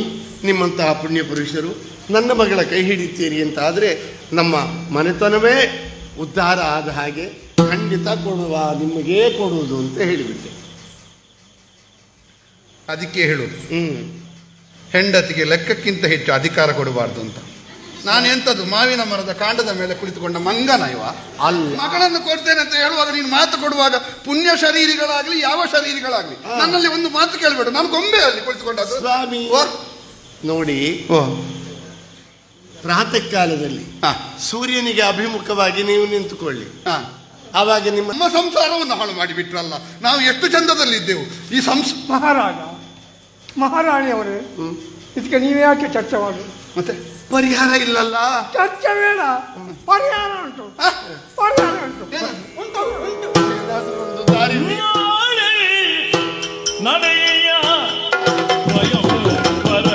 ನಿಮ್ಮಂತಹ ಪುಣ್ಯ ಪುರುಷರು ನನ್ನ ಮಗಳ ಕೈ ಹಿಡಿತೀರಿ ಅಂತ ಆದರೆ ನಮ್ಮ ಮನೆತನವೇ ಉದ್ಧಾರ ಆದ ಹಾಗೆ, ಖಂಡಿತ ಕೊಡುವ, ನಿಮಗೇ ಕೊಡುವುದು ಅಂತ ಹೇಳಿಬಿಟ್ಟೆ. ಅದಕ್ಕೆ ಹೇಳುದು, ಹೆಂಡತಿಗೆ ಲೆಕ್ಕಕ್ಕಿಂತ ಹೆಚ್ಚು ಅಧಿಕಾರ ಕೊಡಬಾರ್ದು ಅಂತ. ನಾನು ಎಂತದ್ದು ಮಾವಿನ ಮರದ ಕಾಂಡದ ಮೇಲೆ ಕುಳಿತುಕೊಂಡ ಮಂಗನ ಇವ? ಅಲ್ಲ, ಮಗಳನ್ನು ಕೊಡ್ತೇನೆ ಅಂತ ಹೇಳುವಾಗ ನೀನು ಮಾತು ಕೊಡುವಾಗ ಪುಣ್ಯ ಶರೀರಿಗಳಾಗ್ಲಿ ಯಾವ ಶರೀರಿಗಳಾಗ್ಲಿ ನನ್ನಲ್ಲಿ ಒಂದು ಮಾತು ಕೇಳಬೇಡ. ನಾನು ಗೊಂಬೆ ಅಲ್ಲಿ ಕುಳಿತುಕೊಂಡದ್ದು. ಸ್ವಾಮಿ ನೋಡಿ, ಪ್ರಾತಃ ಕಾಲದಲ್ಲಿ ಸೂರ್ಯನಿಗೆ ಅಭಿಮುಖವಾಗಿ ನೀವು ನಿಂತುಕೊಳ್ಳಿ, ಆವಾಗ ನಿಮ್ಮ ಸಂಸಾರವನ್ನು ಹಾಳು ಮಾಡಿಬಿಟ್ರಲ್ಲ. ನಾವು ಎಷ್ಟು ಚಂದದಲ್ಲಿದ್ದೆವು. ಈ ಮಹಾರಾಣಿಯವರೇ, ಇದಕ್ಕೆ ನೀವೇ ಯಾಕೆ ಚರ್ಚೆ ಮಾಡಿ? ಮತ್ತೆ ಪರಿಹಾರ ಇಲ್ಲಲ್ಲ? ಚರ್ಚೆ ಬೇಡ, ಪರಿಹಾರ ಉಂಟು, ಪರಿಹಾರ ಉಂಟು, ಉಂಟು, ಉಂಟು. ಒಂದು ದಾರಿ ನಡೆಯ ಸ್ವಯಂವರ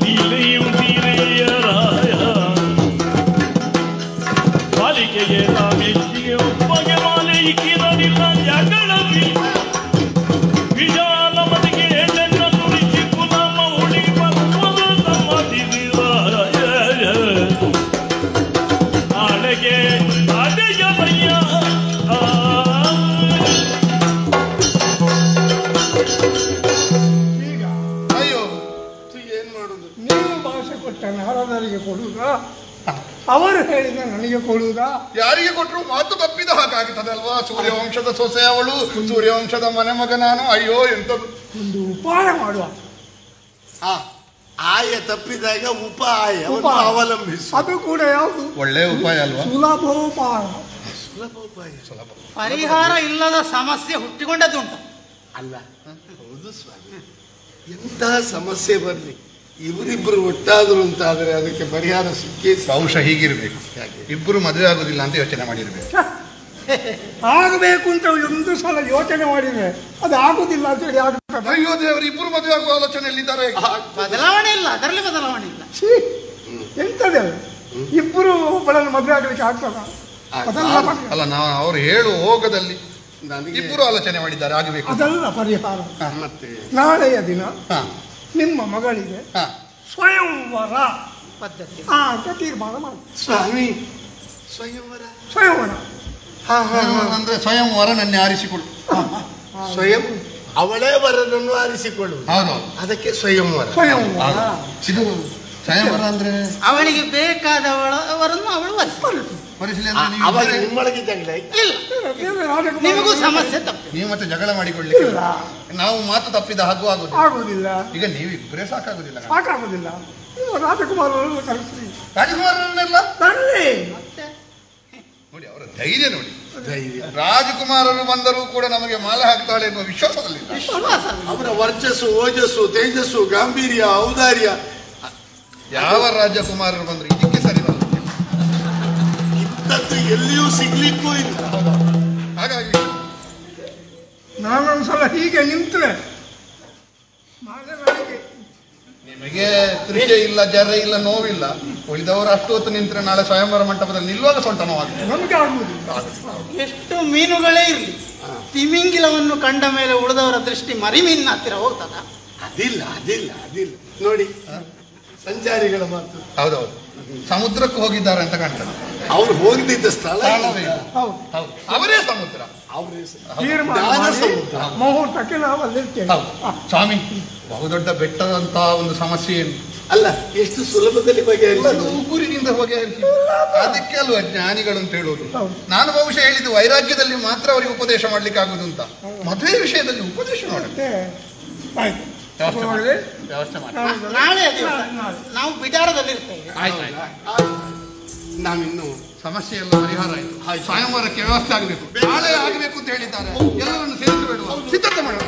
ಲೀಲೆಯು ಲೀಲೆಯರಾಯ ಪಾಲಿಕೆಗೆ ತಾಮೆಚ್ಚಿಗೆ ಒಪ್ಪಗೆ ಮಾಲೆ ಇಕ್ಕಿರಲಿಲ್ಲ ಜಗಳವಿ ವಿಶಾಲ ಮನೆಗೆ ಹೆಣ್ಣೆನ್ನ ನುಡಿಸಿ ಕುಲಮ ಉಳಿ ಬರುವುದು ತಮ್ಮ ದಿವಿರಾಯ ನಾಳೆಗೆ ಅಡೆಯ ಬಯ್ಯ ಈಗ ಅಯ್ಯೋ, ಏನ್ ಮಾಡುದು? ನೀವು ಭಾಷೆ ಕೊಟ್ಟ ನಾರದರಿಗೆ ಕೊಡುವುದಾ, ಅವರು ಹೇಳಿದ ನನಗೆ ಕೊಡುವುದಾ? ಯಾರಿಗೆ ಕೊಟ್ಟರು ಮಾತು ತಪ್ಪಿದ ಹಾಗಾಗುತ್ತದಲ್ವಾ? ಸೂರ್ಯವಂಶದ ಸೊಸೆ ಅವಳು, ಸೂರ್ಯವಂಶದ ಮನೆ ಮಗ ನಾನು. ಅಯ್ಯೋ, ಎಂತದ್ದು. ಒಂದು ಉಪಾಯ ಮಾಡುವ. ಆಯ ತಪ್ಪಿದಾಗ ಉಪಾಯ ಅವಲಂಬಿಸು. ಅದು ಕೂಡ ಯಾವುದು? ಒಳ್ಳೆ ಉಪಾಯ ಅಲ್ವಾ? ಸುಲಭೋಪಾಯ. ಸುಲಭ ಉಪಾಯ. ಪರಿಹಾರ ಇಲ್ಲದ ಸಮಸ್ಯೆ ಹುಟ್ಟಿಕೊಂಡದ್ದುಂಟು. ಅಲ್ಲ, ಹೌದು ಸ್ವಾಮಿ, ಎಂತಹ ಸಮಸ್ಯೆ ಬರಲಿ ಇವರಿಬ್ಬರು ಒಟ್ಟಾದರು ಅಂತಾದರೆ ಅದಕ್ಕೆ ಪರಿಹಾರ ಸಿಕ್ಕೇ ಬಹುಶಃ ಹೀಗಿರ್ಬೇಕು. ಇಬ್ಬರು ಮದುವೆ ಆಗುದಿಲ್ಲ ಅಂತ ಯೋಚನೆ ಮಾಡಿರ್ಬೇಕು. ಆಗಬೇಕು ಅಂತ ಒಂದು ಸಲ ಯೋಚನೆ ಮಾಡಿದ್ರೆ ಅದು ಆಗುದಿಲ್ಲ ಅಂತ ಹೇಳಿ ಆಗುತ್ತದೆ. ಅಯ್ಯೋ ದೇವರು, ಇಬ್ಬರು ಮದುವೆ ಆಗುವ ಆಲೋಚನೆಯಲ್ಲಿದ್ದಾರೆ. ಬದಲಾವಣೆ ಇಲ್ಲ, ಅದರಲ್ಲಿ ಬದಲಾವಣೆ ಇಲ್ಲ. ಎಂತದೆ, ಇಬ್ಬರು ಒಬ್ಬಳನ್ನು ಮದುವೆ ಆಗಲಿಕ್ಕೆ ಆಗ್ತದ? ಅಲ್ಲ, ನಾವು ಅವರು ಹೇಳು ಹೋಗದಲ್ಲಿ ನನಗೆ ಇಬ್ಬರು ಆಲೋಚನೆ ಮಾಡಿದ್ದಾರೆ, ಆಗಬೇಕು. ಅದಲ್ಲ ಪರಿಹಾರ. ಮತ್ತೆ ನಾಳೆಯ ದಿನ ನಿಮ್ಮ ಮಗಳಿಗೆ ಸ್ವಯಂವರ ಪದ್ಧತಿ ಅಂತ ತೀರ್ಮಾನ ಮಾಡಿ. ಸ್ವಾಮಿ, ಸ್ವಯಂವರ ಸ್ವಯಂವರ ಅಂದ್ರೆ ಸ್ವಯಂವರ ನನ್ನ ಆರಿಸಿಕೊಳ್ಳು. ಸ್ವಯಂ ಅವಳೇ ವರನನ್ನು ಆರಿಸಿಕೊಳ್ಳುವುದು, ಹೌದು. ಅದಕ್ಕೆ ಸ್ವಯಂವರ. ಸ್ವಯಂವರ ಇದು ಸ್ವಯಂವರ ಅಂದ್ರೆ ಅವಳಿಗೆ ಬೇಕಾದವರನ್ನು ಅವಳು ಪರಿಶೀಲನೆ ಅವಾಗ ನಿಮ್ಮೊಳಗೆ ಜಗಳ ಇಲ್ಲ, ನಿಮಗೂ ಸಮಸ್ಯೆ ತಪ್ಪು. ನೀವು ಮತ್ತೆ ಜಗಳ ಮಾಡಿಕೊಳ್ಳಿಕ್ಕೆ ನಾವು ಮಾತು ತಪ್ಪಿದ ಹಾಗೂ ಆಗುದಿಲ್ಲ. ಈಗ ನೀವು ಇಬ್ಬರೇ ಸಾಕಾಗುದಿಲ್ಲ. ಸಾಕಾಗುದಿಲ್ಲ. ನೀವು ರಾಜಕುಮಾರರನ್ನು ಕಳಿಸ್ರಿ. ರಾಜಕುಮಾರರನ್ನೆಲ್ಲ ತರ್ರಿ. ನೋಡಿ, ಅವರ ಧೈರ್ಯ ನೋಡಿ. ಧೈರ್ಯ. ರಾಜಕುಮಾರರು ಬಂದರೂ ಕೂಡ ನಮಗೆ ಮಾಲೆ ಹಾಕ್ತಾಳೆ ಎನ್ನುವ ವಿಶ್ವಾಸದಲ್ಲಿ ಅವರ ವರ್ಚಸ್ಸು, ಓಜಸ್ಸು, ತೇಜಸ್ಸು, ಗಾಂಭೀರ್ಯ, ಔದಾರ್ಯ, ಯಾವ ರಾಜಕುಮಾರರು ಬಂದ್ರು ಇದಕ್ಕೆ ಸರಿ ಬರಲ್ಲ. ಇಂಥದ್ದು ಎಲ್ಲಿಯೂ ಸಿಗ್ಲಿಕ್ಕೂ ಇಲ್ಲ. ಹಾಗಾಗಿ ನಾನೊಂದ್ಸಲ ಹೀಗೆ ನಿಂತರೆ ನಾಳೆ ನನಗೆ ನಿಮಗೆ ತ್ರಿಷೆ ಇಲ್ಲ, ಜರೆ ಇಲ್ಲ, ನೋವಿಲ್ಲ. ಉಳಿದವರು ಅಷ್ಟು ಹೊತ್ತು ನಿಂತರೆ ನಾಳೆ ಸ್ವಯಂವರ ಮಂಟಪದಲ್ಲಿ ನಿಲ್ಲುವಾಗ ಸೊಂಟ ನೋವಾಗ್ತದೆ. ನಮಗೆ ಆಗುವುದಿಲ್ಲ. ಎಷ್ಟು ಮೀನುಗಳೇ ಇರಲಿ, ತಿಮಿಂಗಿಲವನ್ನು ಕಂಡ ಮೇಲೆ ಉಳಿದವರ ದೃಷ್ಟಿ ಮರಿ ಮೀನಿನ ಹತ್ತಿರ ಹೋಗ್ತದ? ಅದಿಲ್ಲ, ಅದಿಲ್ಲ, ಅದಿಲ್ಲ. ನೋಡಿ, ಸಂಚಾರಿಗಳ ಮಾತು. ಹೌದೌದು, ಸಮುದ್ರಕ್ಕೆ ಹೋಗಿದ್ದಾರೆ ಅಂತ ಕಾಣ್ತದೆ. ಅವ್ರು ಹೋಗಿದ್ದ ಸ್ಥಳ ಸ್ಥಳವೇ ಇದು. ಹೌದು ಹೌದು, ಅವರೇ ಸಮುದ್ರ. ತೀರ್ಮಾನ ಜ್ಞಾನ ಮಾಡಿ ಸಮುದ್ರ. ಮುಹೂರ್ತಕ್ಕೆ ನಾವು ಅಲ್ಲಿರ್ತೇವೆ. ಹೌದು ಸ್ವಾಮಿ, ಬಹುದೊಡ್ಡ ಬೆಟ್ಟದಂತಹ ಒಂದು ಸಮಸ್ಯೆ ಏನು ಅಲ್ಲ, ಎಷ್ಟು ಸುಲಭದಲ್ಲಿ ಬಗೆಹರಿಸಲು. ಉಗುರಿನಿಂದ ಬಗೆಹರಿಸಿ. ಅದಕ್ಕೆ ಅಲ್ವಾ ಜ್ಞಾನಿಗಳು ಅಂತ ಹೇಳೋದು. ಹೌದು. ನಾನು ಬಹುಶಃ ಹೇಳಿದ್ದು ವೈರಾಗ್ಯದಲ್ಲಿ ಮಾತ್ರ ಅವರಿಗೆ ಉಪದೇಶ ಮಾಡ್ಲಿಕ್ಕೆ ಆಗುದು ಅಂತ. ಮದುವೆ ವಿಷಯದಲ್ಲಿ ಉಪದೇಶ ಮಾಡುತ್ತೆ. ಆಯ್ತು ವ್ಯವಸ್ಥೆ ಮಾಡಿ. ಹೋಗ್ಲಿ? ವ್ಯವಸ್ಥೆ ಮಾಡಿ. ನಾಳೆ ದಿವಸ ನಾಳೆ. ನಾವು ಬಿಡಾರದಲ್ಲಿ ಇರ್ತೇವೆ. ನಾವಿನ್ನು ಸಮಸ್ಯೆ ಎಲ್ಲ ಪರಿಹಾರ ಆಯಿತು. ಸ್ವಯಂವರಕ್ಕೆ ವ್ಯವಸ್ಥೆ ಆಗಬೇಕು. ನಾಳೆ ಆಗಬೇಕು ಅಂತ ಹೇಳಿದ್ದಾರೆ. ಎಲ್ಲರನ್ನು ಸೇರಿಸಿ ಬಿಡುವ ಸಿದ್ಧತೆ ಮಾಡೋಣ.